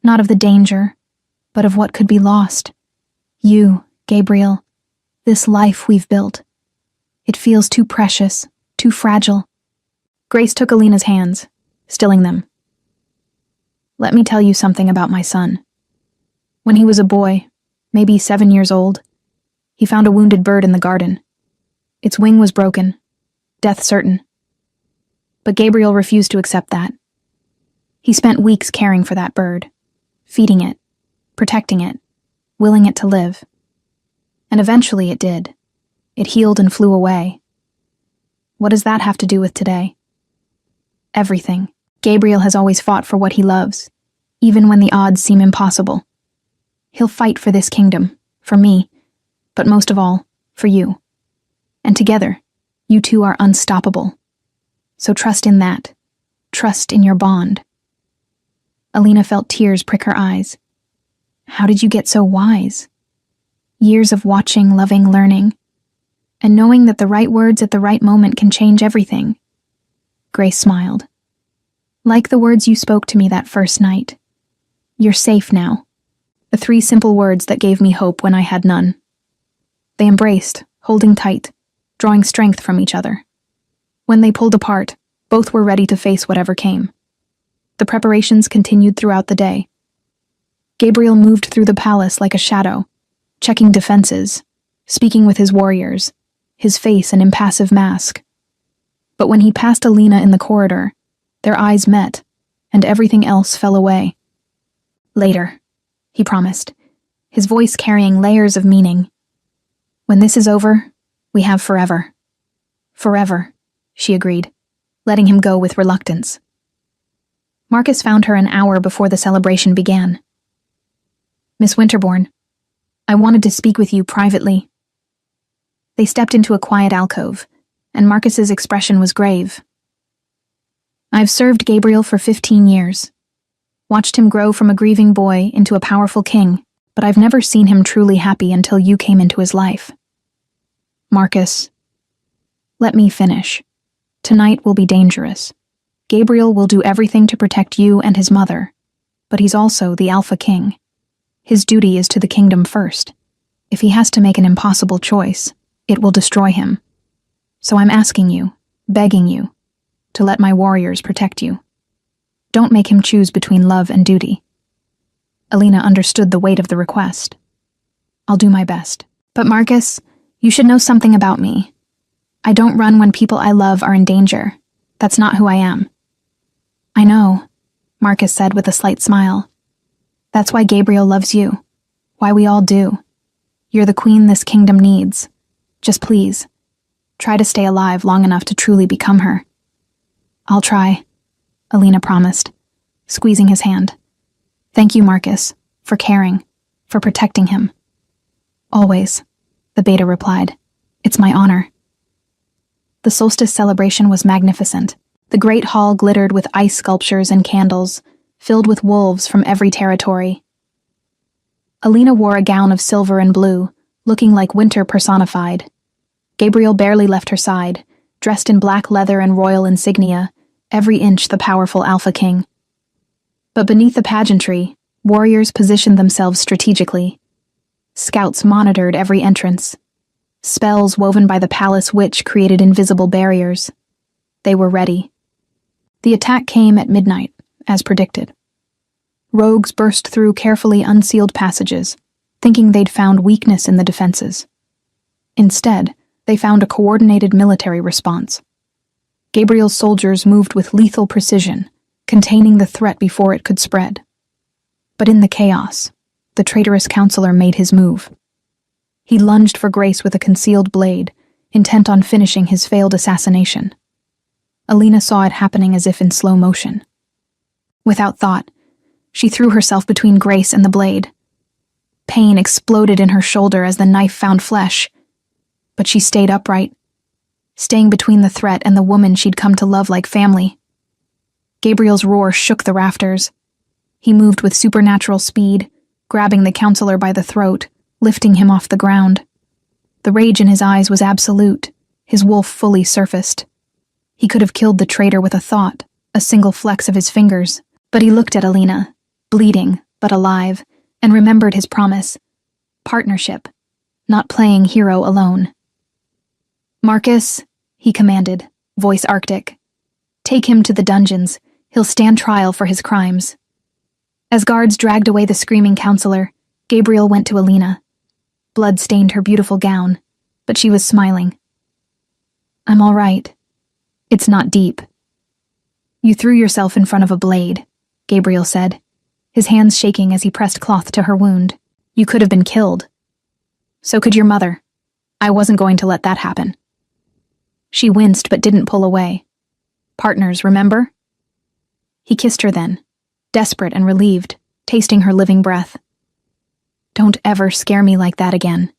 not of the danger, but of what could be lost. You, Gabriel, this life we've built. It feels too precious, too fragile. Grace took Alina's hands, stilling them. Let me tell you something about my son. When he was a boy, maybe 7 years old, he found a wounded bird in the garden. Its wing was broken, death certain. But Gabriel refused to accept that. He spent weeks caring for that bird, feeding it, protecting it, willing it to live. And eventually it did. It healed and flew away. What does that have to do with today? Everything. Gabriel has always fought for what he loves, even when the odds seem impossible. He'll fight for this kingdom, for me, but most of all, for you. And together, you two are unstoppable. So trust in that. Trust in your bond. Alina felt tears prick her eyes. How did you get so wise? Years of watching, loving, learning, and knowing that the right words at the right moment can change everything. Grace smiled. Like the words you spoke to me that first night. You're safe now. The 3 simple words that gave me hope when I had none. They embraced, holding tight, drawing strength from each other. When they pulled apart, both were ready to face whatever came. The preparations continued throughout the day. Gabriel moved through the palace like a shadow, checking defenses, speaking with his warriors, his face an impassive mask. But when he passed Alina in the corridor, their eyes met, and everything else fell away. Later, he promised, his voice carrying layers of meaning. When this is over, we have forever. Forever, she agreed, letting him go with reluctance. Marcus found her an hour before the celebration began. Miss Winterbourne, I wanted to speak with you privately. They stepped into a quiet alcove, and Marcus's expression was grave. I've served Gabriel for 15 years, watched him grow from a grieving boy into a powerful king, but I've never seen him truly happy until you came into his life. Marcus, let me finish. Tonight will be dangerous. Gabriel will do everything to protect you and his mother, but he's also the Alpha King. His duty is to the kingdom first. If he has to make an impossible choice, it will destroy him. So I'm asking you, begging you, to let my warriors protect you. Don't make him choose between love and duty. Alina understood the weight of the request. I'll do my best. But Marcus, you should know something about me. I don't run when people I love are in danger. That's not who I am. I know, Marcus said with a slight smile. That's why Gabriel loves you. Why we all do. You're the queen this kingdom needs. Just please, try to stay alive long enough to truly become her. I'll try, Alina promised, squeezing his hand. Thank you, Marcus, for caring, for protecting him. Always, the beta replied. It's my honor. The solstice celebration was magnificent. The great hall glittered with ice sculptures and candles, filled with wolves from every territory. Alina wore a gown of silver and blue, looking like winter personified. Gabriel barely left her side, dressed in black leather and royal insignia, every inch the powerful Alpha King. But beneath the pageantry, warriors positioned themselves strategically. Scouts monitored every entrance. Spells woven by the palace witch created invisible barriers. They were ready. The attack came at midnight, as predicted. Rogues burst through carefully unsealed passages, thinking they'd found weakness in the defenses. Instead, they found a coordinated military response. Gabriel's soldiers moved with lethal precision, containing the threat before it could spread. But in the chaos, the traitorous counselor made his move. He lunged for Grace with a concealed blade, intent on finishing his failed assassination. Alina saw it happening as if in slow motion. Without thought, she threw herself between Grace and the blade. Pain exploded in her shoulder as the knife found flesh, but she stayed upright, staying between the threat and the woman she'd come to love like family. Gabriel's roar shook the rafters. He moved with supernatural speed, grabbing the counselor by the throat, lifting him off the ground. The rage in his eyes was absolute, his wolf fully surfaced. He could have killed the traitor with a thought, a single flex of his fingers, but he looked at Alina, bleeding but alive, and remembered his promise. Partnership, not playing hero alone. Marcus, he commanded, voice arctic. Take him to the dungeons. He'll stand trial for his crimes. As guards dragged away the screaming counselor, Gabriel went to Alina. Blood stained her beautiful gown, but she was smiling. I'm all right. It's not deep. You threw yourself in front of a blade, Gabriel said, his hands shaking as he pressed cloth to her wound. You could have been killed. So could your mother. I wasn't going to let that happen. She winced but didn't pull away. Partners, remember? He kissed her then, desperate and relieved, tasting her living breath. Don't ever scare me like that again.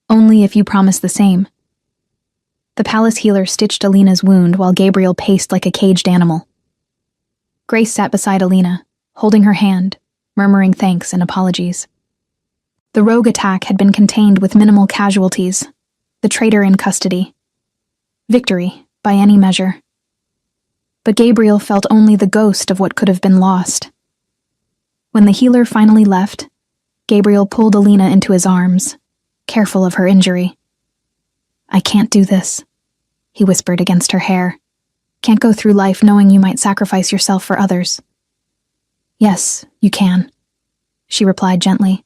Only if you promise the same. The palace healer stitched Alina's wound while Gabriel paced like a caged animal. Grace sat beside Alina, holding her hand, murmuring thanks and apologies. The rogue attack had been contained with minimal casualties, the traitor in custody. Victory, by any measure. But Gabriel felt only the ghost of what could have been lost. When the healer finally left, Gabriel pulled Alina into his arms, careful of her injury. "I can't do this," he whispered against her hair. "Can't go through life knowing you might sacrifice yourself for others." "Yes, you can," she replied gently.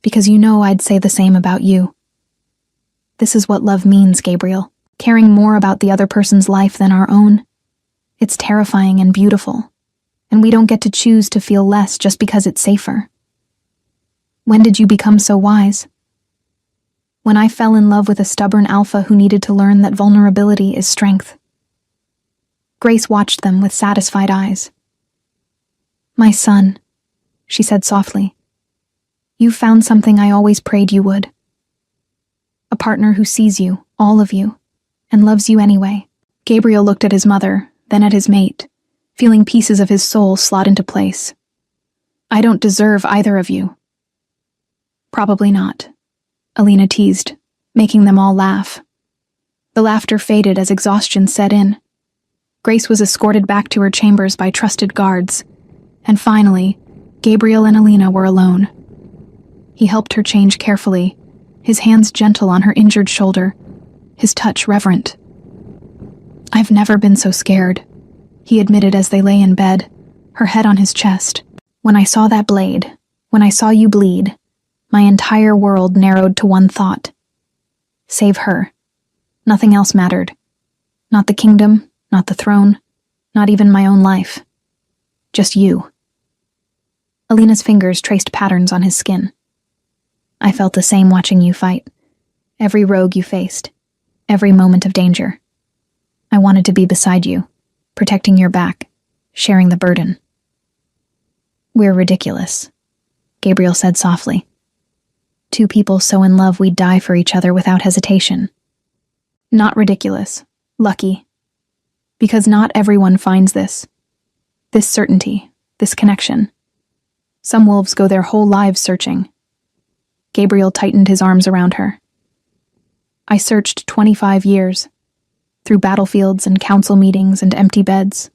"Because you know I'd say the same about you. This is what love means, Gabriel, caring more about the other person's life than our own. It's terrifying and beautiful, and we don't get to choose to feel less just because it's safer." "When did you become so wise?" "When I fell in love with a stubborn alpha who needed to learn that vulnerability is strength." Grace watched them with satisfied eyes. "My son," she said softly, "you found something I always prayed you would. A partner who sees you, all of you, and loves you anyway." Gabriel looked at his mother, then at his mate, feeling pieces of his soul slot into place. "I don't deserve either of you." "Probably not," Alina teased, making them all laugh. The laughter faded as exhaustion set in. Grace was escorted back to her chambers by trusted guards, and finally, Gabriel and Alina were alone. He helped her change carefully, his hands gentle on her injured shoulder, his touch reverent. "I've never been so scared," he admitted as they lay in bed, her head on his chest. "When I saw that blade, when I saw you bleed, my entire world narrowed to one thought. Save her. Nothing else mattered. Not the kingdom, not the throne, not even my own life. Just you." Alina's fingers traced patterns on his skin. "I felt the same watching you fight. Every rogue you faced. Every moment of danger. I wanted to be beside you, protecting your back, sharing the burden." "We're ridiculous," Gabriel said softly. "Two people so in love we'd die for each other without hesitation." "Not ridiculous. Lucky. Because not everyone finds this. This certainty, this connection. Some wolves go their whole lives searching." Gabriel tightened his arms around her. "I searched 25 years, through battlefields and council meetings and empty beds.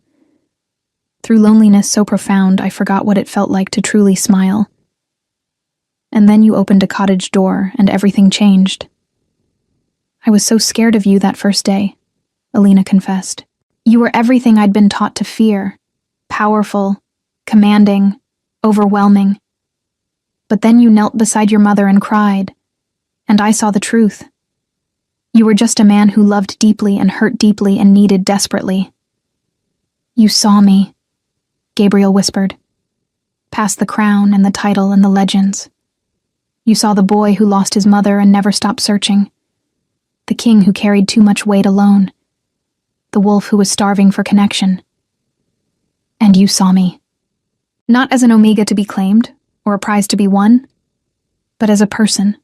Through loneliness so profound I forgot what it felt like to truly smile. And then you opened a cottage door and everything changed. I was so scared of you that first day," Alina confessed. "You were everything I'd been taught to fear. Powerful, commanding, overwhelming. But then you knelt beside your mother and cried, and I saw the truth. You were just a man who loved deeply and hurt deeply and needed desperately." "You saw me," Gabriel whispered. "Past the crown and the title and the legends. You saw the boy who lost his mother and never stopped searching. The king who carried too much weight alone. The wolf who was starving for connection. And you saw me. Not as an omega to be claimed, or a prize to be won, but as a person,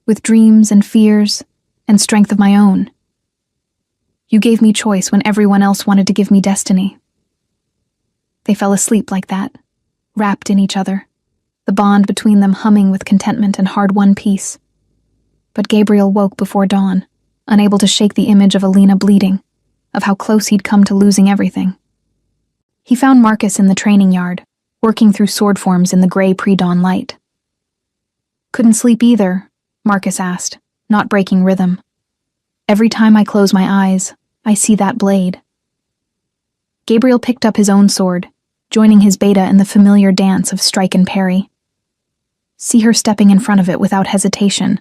with dreams and fears and strength of my own. You gave me choice when everyone else wanted to give me destiny." They fell asleep like that, wrapped in each other, the bond between them humming with contentment and hard-won peace. But Gabriel woke before dawn, unable to shake the image of Alina bleeding, of how close he'd come to losing everything. He found Marcus in the training yard, working through sword forms in the gray pre-dawn light. "Couldn't sleep either?" Marcus asked, not breaking rhythm. "Every time I close my eyes, I see that blade." Gabriel picked up his own sword, joining his beta in the familiar dance of strike and parry. See her stepping in front of it without hesitation.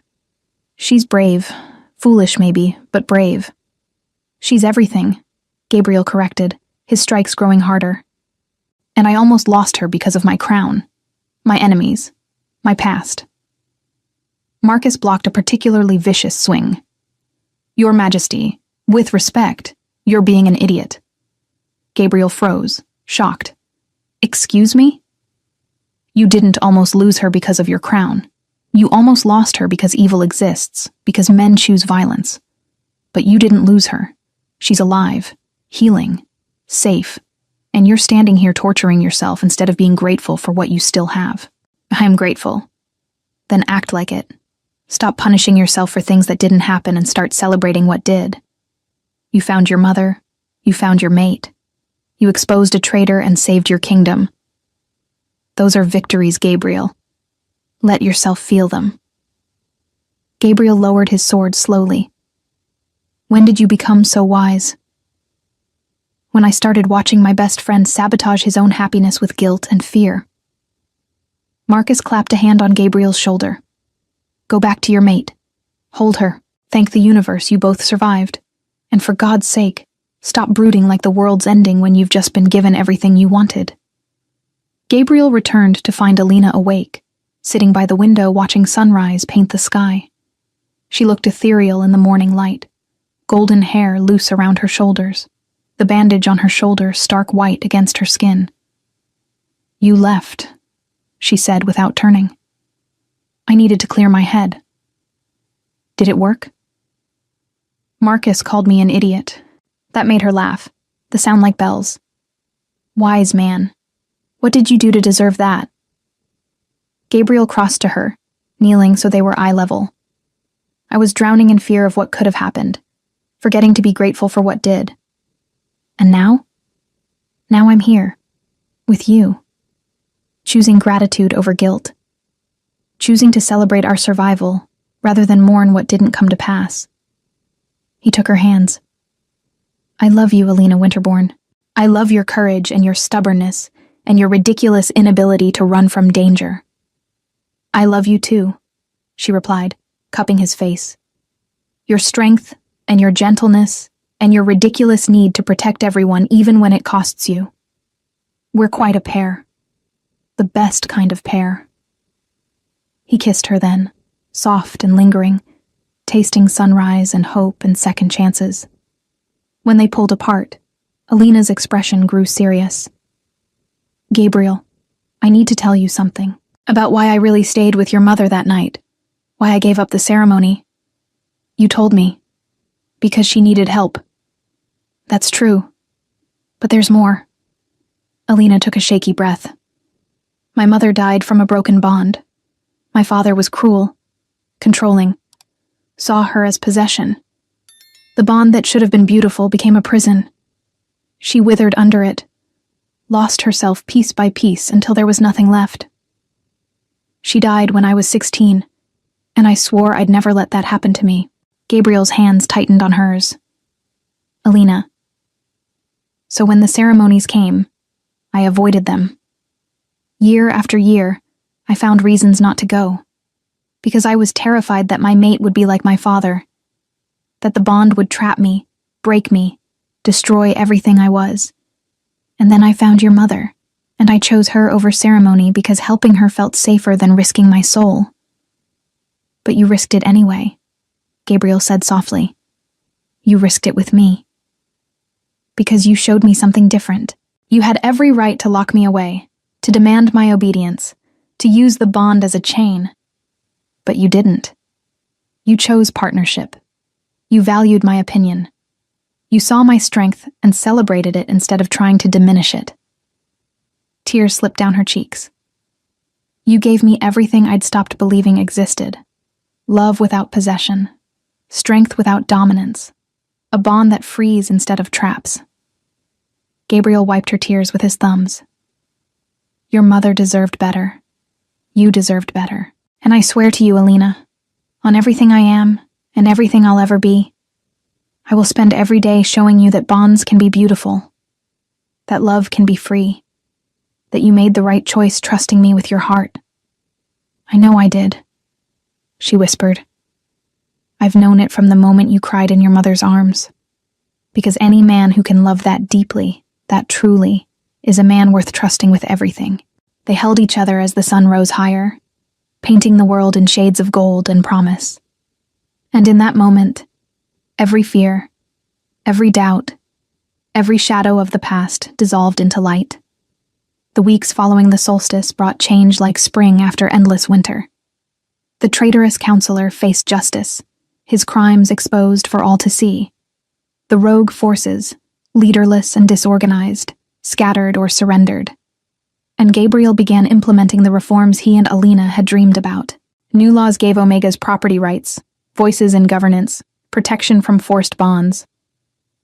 She's brave, foolish maybe, but brave. "She's everything," Gabriel corrected, his strikes growing harder. "And I almost lost her because of my crown, my enemies, my past." Marcus blocked a particularly vicious swing. "Your Majesty, with respect, you're being an idiot." Gabriel froze, shocked. "Excuse me?" "You didn't almost lose her because of your crown. You almost lost her because evil exists, because men choose violence. But you didn't lose her. She's alive, healing, safe, and you're standing here torturing yourself instead of being grateful for what you still have." "I am grateful." "Then act like it. Stop punishing yourself for things that didn't happen and start celebrating what did. You found your mother. You found your mate. You exposed a traitor and saved your kingdom. Those are victories, Gabriel. Let yourself feel them. Gabriel lowered his sword slowly. When did you become so wise? When I started watching my best friend sabotage his own happiness with guilt and fear. Marcus clapped a hand on Gabriel's shoulder. Go back to your mate. Hold her. Thank the universe you both survived. And for God's sake, stop brooding like the world's ending when you've just been given everything you wanted. Gabriel returned to find Alina awake, sitting by the window watching sunrise paint the sky. She looked ethereal in the morning light, golden hair loose around her shoulders, the bandage on her shoulder stark white against her skin. You left, she said without turning. I needed to clear my head. Did it work? Marcus called me an idiot. That made her laugh, the sound like bells. Wise man. What did you do to deserve that? Gabriel crossed to her, kneeling so they were eye level. I was drowning in fear of what could have happened, forgetting to be grateful for what did. And now? Now I'm here, with you, choosing gratitude over guilt, choosing to celebrate our survival rather than mourn what didn't come to pass. He took her hands. I love you, Alina Winterbourne. I love your courage and your stubbornness and your ridiculous inability to run from danger. I love you too, she replied, cupping his face. Your strength and your gentleness and your ridiculous need to protect everyone even when it costs you. We're quite a pair. The best kind of pair. He kissed her then, soft and lingering, tasting sunrise and hope and second chances. When they pulled apart, Alina's expression grew serious. Gabriel, I need to tell you something about why I really stayed with your mother that night, why I gave up the ceremony. You told me. Because she needed help. That's true. But there's more. Alina took a shaky breath. My mother died from a broken bond. My father was cruel, controlling, saw her as possession. The bond that should have been beautiful became a prison. She withered under it, lost herself piece by piece until there was nothing left. She died when I was 16, and I swore I'd never let that happen to me. Gabriel's hands tightened on hers. Alina. So when the ceremonies came, I avoided them. Year after year, I found reasons not to go, because I was terrified that my mate would be like my father, that the bond would trap me, break me, destroy everything I was. And then I found your mother, and I chose her over ceremony because helping her felt safer than risking my soul. But you risked it anyway, Gabriel said softly. You risked it with me. Because you showed me something different. You had every right to lock me away, to demand my obedience, to use the bond as a chain. But you didn't. You chose partnership. You valued my opinion. You saw my strength and celebrated it instead of trying to diminish it. Tears slipped down her cheeks. You gave me everything I'd stopped believing existed. Love without possession. Strength without dominance. A bond that frees instead of traps. Gabriel wiped her tears with his thumbs. Your mother deserved better. You deserved better. And I swear to you, Alina, on everything I am and everything I'll ever be, I will spend every day showing you that bonds can be beautiful, that love can be free, that you made the right choice trusting me with your heart. I know I did, she whispered. I've known it from the moment you cried in your mother's arms, because any man who can love that deeply, that truly, is a man worth trusting with everything. They held each other as the sun rose higher, painting the world in shades of gold and promise. And in that moment, every fear, every doubt, every shadow of the past dissolved into light. The weeks following the solstice brought change like spring after endless winter. The traitorous counselor faced justice, his crimes exposed for all to see. The rogue forces, leaderless and disorganized, scattered or surrendered. And Gabriel began implementing the reforms he and Alina had dreamed about. New laws gave Omegas property rights, voices in governance, protection from forced bonds.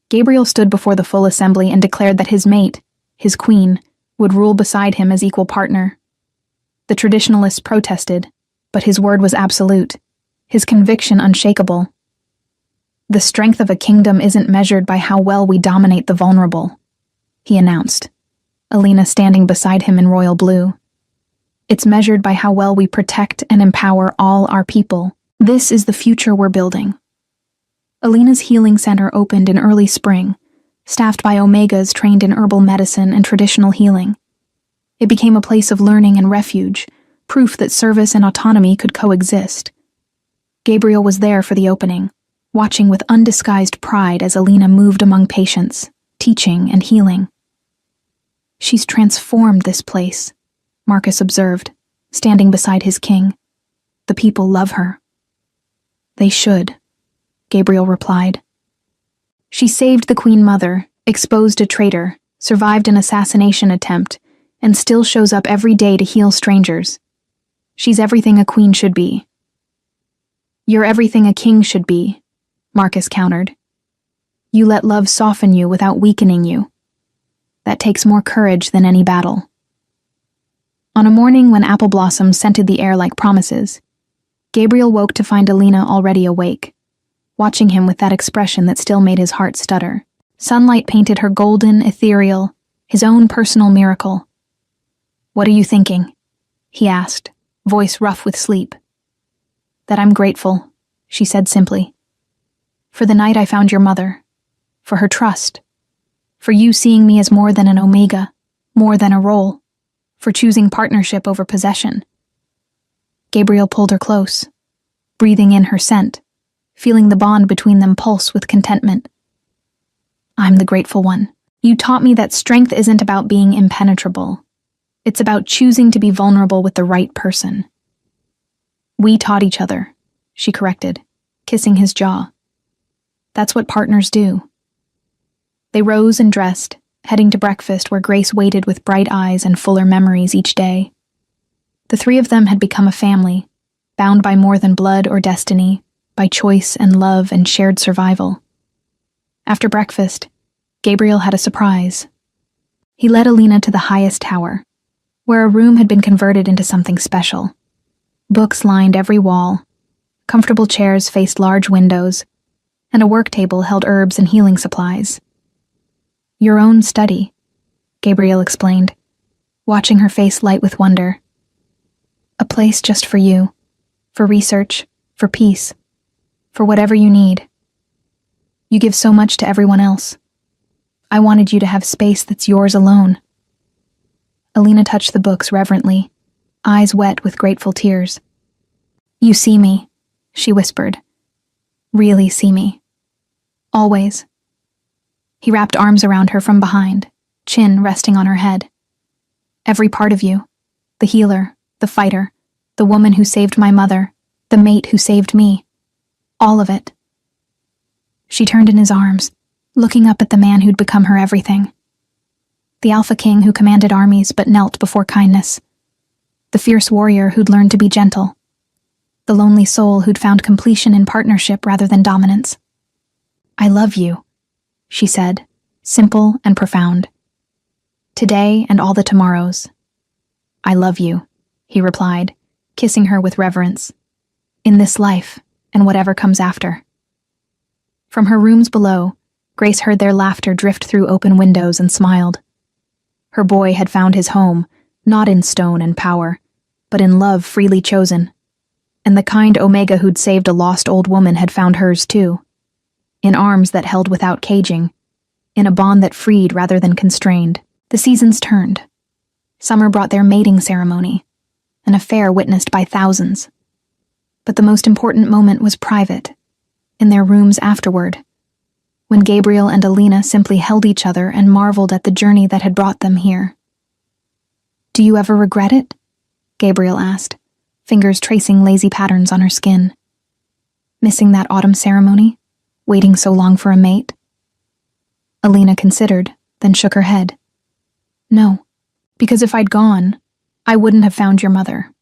Gabriel stood before the full assembly and declared that his mate, his queen, would rule beside him as equal partner. The traditionalists protested, but his word was absolute, his conviction unshakable. "The strength of a kingdom isn't measured by how well we dominate the vulnerable," he announced, Alina standing beside him in royal blue. "It's measured by how well we protect and empower all our people. This is the future we're building." Alina's healing center opened in early spring, staffed by Omegas trained in herbal medicine and traditional healing. It became a place of learning and refuge, proof that service and autonomy could coexist. Gabriel was there for the opening, watching with undisguised pride as Alina moved among patients, teaching and healing. "She's transformed this place," Marcus observed, standing beside his king. "The people love her." "They should," Gabriel replied. "She saved the Queen Mother, exposed a traitor, survived an assassination attempt, and still shows up every day to heal strangers. She's everything a queen should be." "You're everything a king should be," Marcus countered. "You let love soften you without weakening you. That takes more courage than any battle." On a morning when apple blossoms scented the air like promises, Gabriel woke to find Alina already awake, watching him with that expression that still made his heart stutter. Sunlight painted her golden, ethereal, his own personal miracle. "What are you thinking?" he asked, voice rough with sleep. "That I'm grateful," she said simply. "For the night I found your mother, for her trust, for you seeing me as more than an Omega, more than a role, for choosing partnership over possession." Gabriel pulled her close, breathing in her scent, feeling the bond between them pulse with contentment. "I'm the grateful one. You taught me that strength isn't about being impenetrable. It's about choosing to be vulnerable with the right person." "We taught each other," she corrected, kissing his jaw. "That's what partners do." They rose and dressed, heading to breakfast where Grace waited with bright eyes and fuller memories each day. The three of them had become a family, bound by more than blood or destiny, by choice and love and shared survival. After breakfast, Gabriel had a surprise. He led Alina to the highest tower, where a room had been converted into something special. Books lined every wall, comfortable chairs faced large windows, and a work table held herbs and healing supplies. "Your own study," Gabriel explained, watching her face light with wonder. "A place just for you, for research, for peace, for whatever you need. You give so much to everyone else. I wanted you to have space that's yours alone." Alina touched the books reverently, eyes wet with grateful tears. "You see me," she whispered. "Really see me. Always." He wrapped arms around her from behind, chin resting on her head. "Every part of you, the healer, the fighter, the woman who saved my mother, the mate who saved me. All of it." She turned in his arms, looking up at the man who'd become her everything. The Alpha King who commanded armies but knelt before kindness. The fierce warrior who'd learned to be gentle. The lonely soul who'd found completion in partnership rather than dominance. "I love you," she said, simple and profound. "Today and all the tomorrows." "I love you," he replied, kissing her with reverence. "In this life, and whatever comes after." From her rooms below, Grace heard their laughter drift through open windows and smiled. Her boy had found his home, not in stone and power, but in love freely chosen. And the kind Omega who'd saved a lost old woman had found hers too. In arms that held without caging, in a bond that freed rather than constrained. The seasons turned. Summer brought their mating ceremony, an affair witnessed by thousands. But the most important moment was private, in their rooms afterward, when Gabriel and Alina simply held each other and marveled at the journey that had brought them here. "Do you ever regret it?" Gabriel asked, fingers tracing lazy patterns on her skin. "Missing that autumn ceremony? Waiting so long for a mate?" Alina considered, then shook her head. "No, because if I'd gone, I wouldn't have found your mother,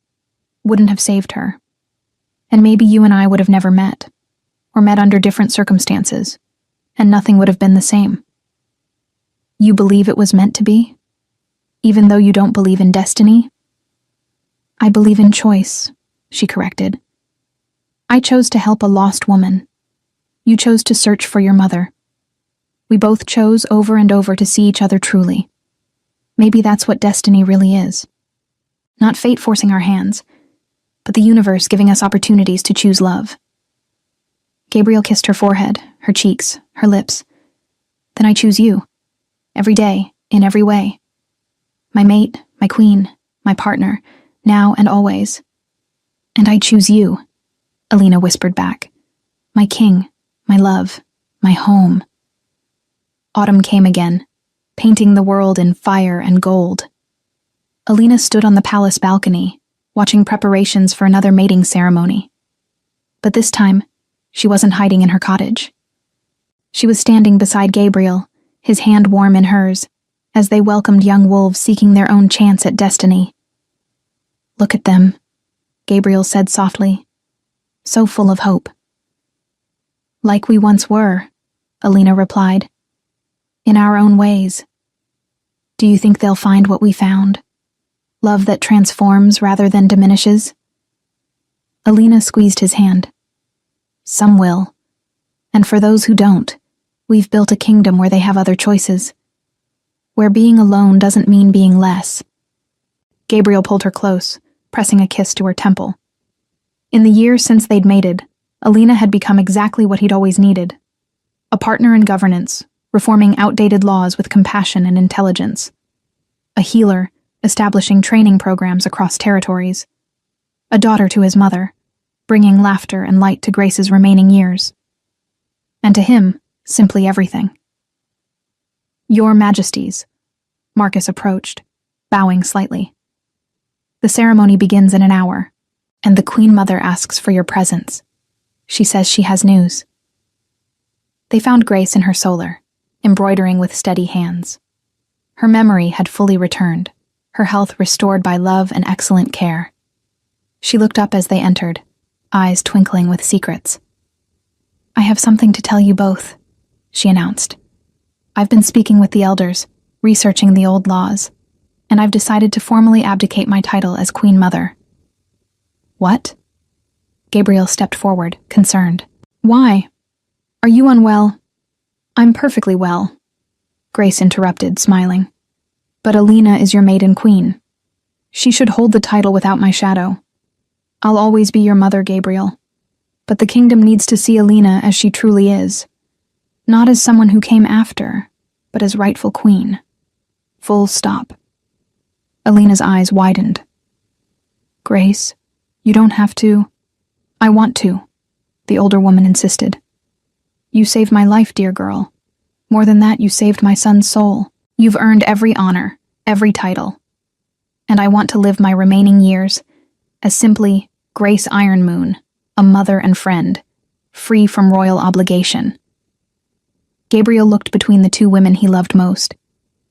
wouldn't have saved her. And maybe you and I would have never met, or met under different circumstances, and nothing would have been the same." "You believe it was meant to be?" even though you don't believe in destiny? I believe in choice, she corrected. I chose to help a lost woman. You chose to search for your mother. We both chose over and over to see each other truly. Maybe that's what destiny really is. Not fate forcing our hands, but the universe giving us opportunities to choose love. Gabriel kissed her forehead, her cheeks, her lips. Then I choose you. Every day, in every way. My mate, my queen, my partner, now and always. And I choose you, Alina whispered back. My king, my love, my home. Autumn came again, painting the world in fire and gold. Alina stood on the palace balcony, watching preparations for another mating ceremony. But this time, she wasn't hiding in her cottage. She was standing beside Gabriel, his hand warm in hers, as they welcomed young wolves seeking their own chance at destiny. Look at them, Gabriel said softly, so full of hope. Like we once were, Alina replied, in our own ways. Do you think they'll find what we found? Love that transforms rather than diminishes? Alina squeezed his hand. Some will. And for those who don't, we've built a kingdom where they have other choices. Where being alone doesn't mean being less. Gabriel pulled her close, pressing a kiss to her temple. In the years since they'd mated, Alina had become exactly what he'd always needed. A partner in governance, reforming outdated laws with compassion and intelligence. A healer, establishing training programs across territories. A daughter to his mother, bringing laughter and light to Grace's remaining years. And to him, simply everything. Your Majesties, Marcus approached, bowing slightly. The ceremony begins in an hour, and the Queen Mother asks for your presence. She says she has news. They found Grace in her solar, embroidering with steady hands. Her memory had fully returned, her health restored by love and excellent care. She looked up as they entered, eyes twinkling with secrets. I have something to tell you both, she announced. I've been speaking with the elders, researching the old laws, and I've decided to formally abdicate my title as Queen Mother. What? Gabriel stepped forward, concerned. Why? Are you unwell? I'm perfectly well, Grace interrupted, smiling. But Alina is your maiden queen. She should hold the title without my shadow. I'll always be your mother, Gabriel. But the kingdom needs to see Alina as she truly is. Not as someone who came after, but as rightful queen. Full stop. Alina's eyes widened. Grace, you don't have to. I want to, the older woman insisted. You saved my life, dear girl. More than that, you saved my son's soul. You've earned every honor, every title. And I want to live my remaining years as simply Grace Ironmoon, a mother and friend, free from royal obligation. Gabriel looked between the two women he loved most,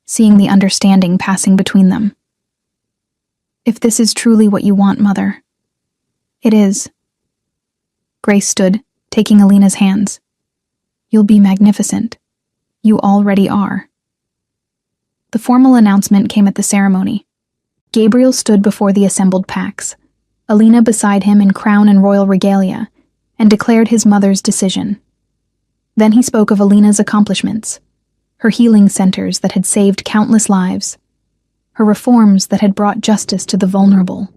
seeing the understanding passing between them. If this is truly what you want, Mother. It is. Grace stood, taking Alina's hands. You'll be magnificent. You already are. The formal announcement came at the ceremony. Gabriel stood before the assembled Pax, Alina beside him in crown and royal regalia, and declared his mother's decision. Then he spoke of Alina's accomplishments, her healing centers that had saved countless lives, her reforms that had brought justice to the vulnerable,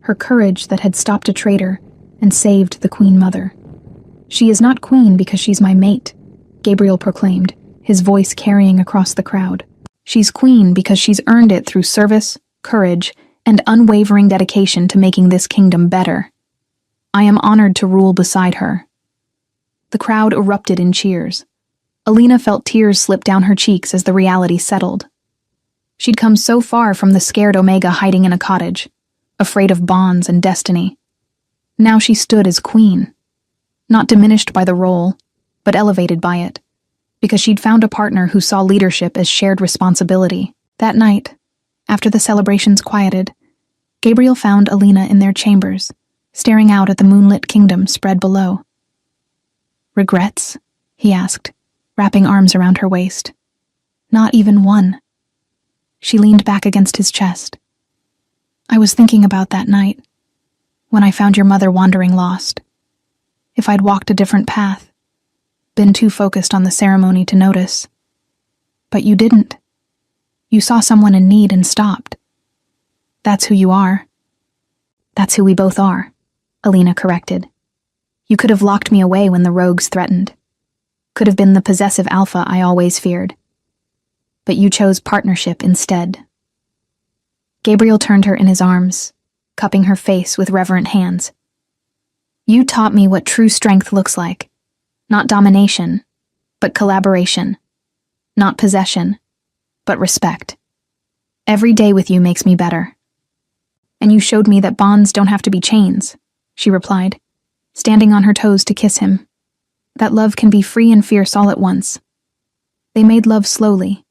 her courage that had stopped a traitor and saved the Queen Mother. She is not queen because she's my mate, Gabriel proclaimed, his voice carrying across the crowd. She's queen because she's earned it through service, courage, and unwavering dedication to making this kingdom better. I am honored to rule beside her. The crowd erupted in cheers. Alina felt tears slip down her cheeks as the reality settled. She'd come so far from the scared Omega hiding in a cottage, afraid of bonds and destiny. Now she stood as queen, not diminished by the role, but elevated by it, because she'd found a partner who saw leadership as shared responsibility. That night, after the celebrations quieted, Gabriel found Alina in their chambers, staring out at the moonlit kingdom spread below. Regrets? He asked, wrapping arms around her waist. Not even one. She leaned back against his chest. I was thinking about that night, when I found your mother wandering lost. If I'd walked a different path, been too focused on the ceremony to notice. But you didn't. You saw someone in need and stopped. That's who you are. That's who we both are, Alina corrected. You could have locked me away when the rogues threatened. Could have been the possessive alpha I always feared. But you chose partnership instead. Gabriel turned her in his arms, cupping her face with reverent hands. You taught me what true strength looks like. Not domination, but collaboration. Not possession, but respect. Every day with you makes me better. And you showed me that bonds don't have to be chains, she replied, standing on her toes to kiss him. That love can be free and fierce all at once. They made love slowly,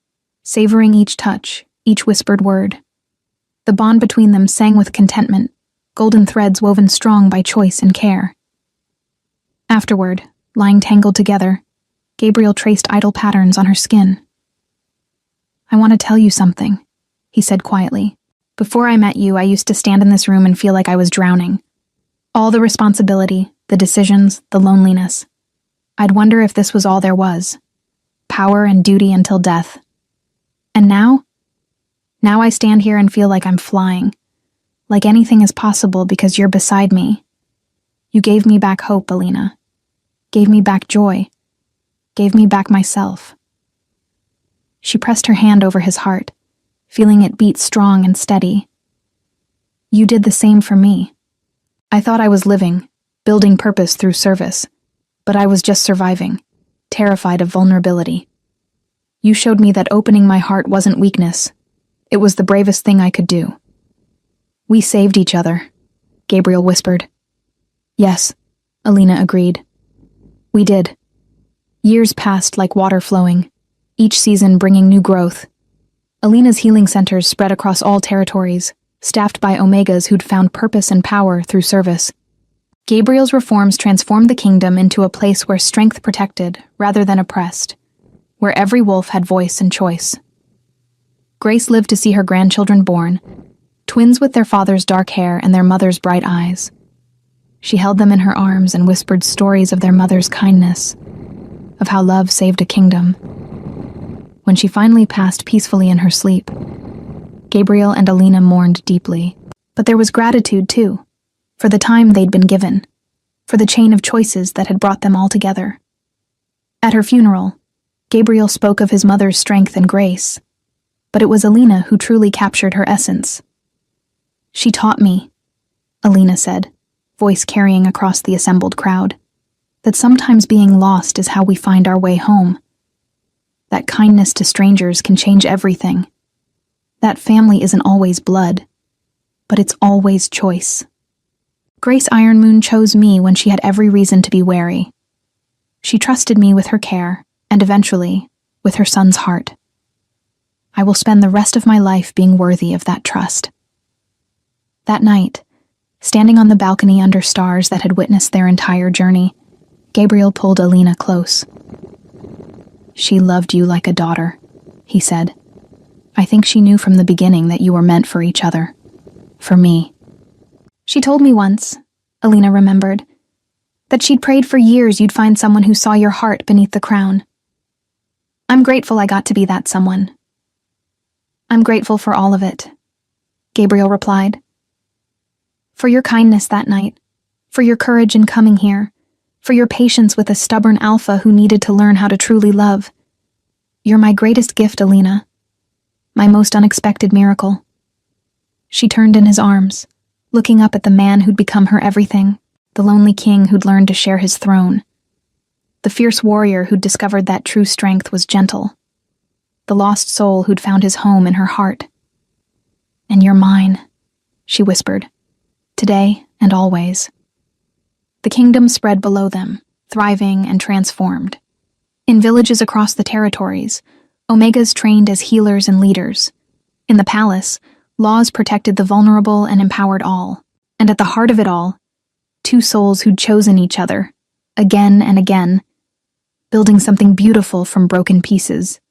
savoring each touch, each whispered word. The bond between them sang with contentment, golden threads woven strong by choice and care. Afterward, lying tangled together, Gabriel traced idle patterns on her skin. I want to tell you something, he said quietly. Before I met you, I used to stand in this room and feel like I was drowning. All the responsibility, the decisions, the loneliness. I'd wonder if this was all there was. Power and duty until death. And now? Now I stand here and feel like I'm flying. Like anything is possible because you're beside me. You gave me back hope, Alina. Gave me back joy. Gave me back myself. She pressed her hand over his heart, feeling it beat strong and steady. You did the same for me. I thought I was living, building purpose through service, but I was just surviving, terrified of vulnerability. You showed me that opening my heart wasn't weakness. It was the bravest thing I could do. We saved each other, Gabriel whispered. Yes, Alina agreed. We did. Years passed like water flowing, each season bringing new growth. Alina's healing centers spread across all territories, staffed by Omegas who'd found purpose and power through service. Gabriel's reforms transformed the kingdom into a place where strength protected rather than oppressed, where every wolf had voice and choice. Grace lived to see her grandchildren born, twins with their father's dark hair and their mother's bright eyes. She held them in her arms and whispered stories of their mother's kindness, of how love saved a kingdom. When she finally passed peacefully in her sleep, Gabriel and Alina mourned deeply. But there was gratitude, too, for the time they'd been given, for the chain of choices that had brought them all together. At her funeral, Gabriel spoke of his mother's strength and grace, but it was Alina who truly captured her essence. She taught me, Alina said, voice carrying across the assembled crowd, that sometimes being lost is how we find our way home. That kindness to strangers can change everything. That family isn't always blood, but it's always choice. Grace Ironmoon chose me when she had every reason to be wary. She trusted me with her care, and eventually, with her son's heart. I will spend the rest of my life being worthy of that trust. That night, standing on the balcony under stars that had witnessed their entire journey, Gabriel pulled Alina close. She loved you like a daughter, he said. I think she knew from the beginning that you were meant for each other. For me. She told me once, Alina remembered, that she'd prayed for years you'd find someone who saw your heart beneath the crown. I'm grateful I got to be that someone. I'm grateful for all of it, Gabriel replied. For your kindness that night, for your courage in coming here, for your patience with a stubborn alpha who needed to learn how to truly love. You're my greatest gift, Alina. My most unexpected miracle. She turned in his arms, looking up at the man who'd become her everything, the lonely king who'd learned to share his throne. The fierce warrior who'd discovered that true strength was gentle. The lost soul who'd found his home in her heart. And you're mine, she whispered, today and always. The kingdom spread below them, thriving and transformed. In villages across the territories, Omegas trained as healers and leaders. In the palace, laws protected the vulnerable and empowered all. And at the heart of it all, two souls who'd chosen each other, again and again, building something beautiful from broken pieces.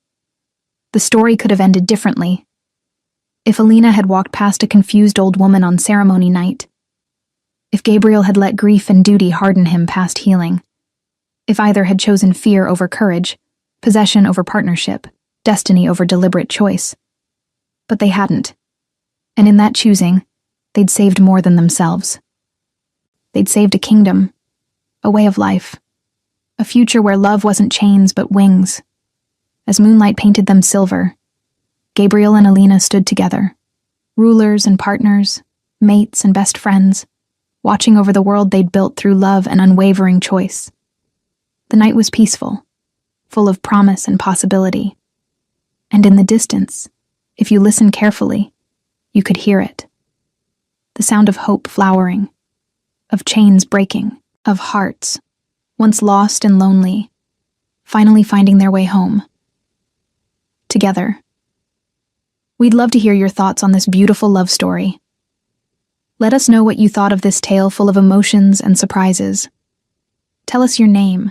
The story could have ended differently, If Alina had walked past a confused old woman on ceremony night. If Gabriel had let grief and duty harden him past healing. If either had chosen fear over courage, possession over partnership, destiny over deliberate choice. But they hadn't. And in that choosing, they'd saved more than themselves. They'd saved a kingdom, a way of life, a future where love wasn't chains but wings. As moonlight painted them silver, Gabriel and Alina stood together, rulers and partners, mates and best friends, watching over the world they'd built through love and unwavering choice. The night was peaceful, full of promise and possibility. And in the distance, if you listened carefully, you could hear it. The sound of hope flowering, of chains breaking, of hearts, once lost and lonely, finally finding their way home. Together. We'd love to hear your thoughts on this beautiful love story. Let us know what you thought of this tale full of emotions and surprises. Tell us your name,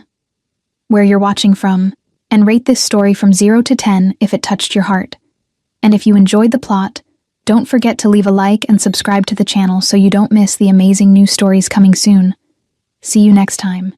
where you're watching from, and rate this story from 0 to 10 if it touched your heart. And if you enjoyed the plot, don't forget to leave a like and subscribe to the channel so you don't miss the amazing new stories coming soon. See you next time.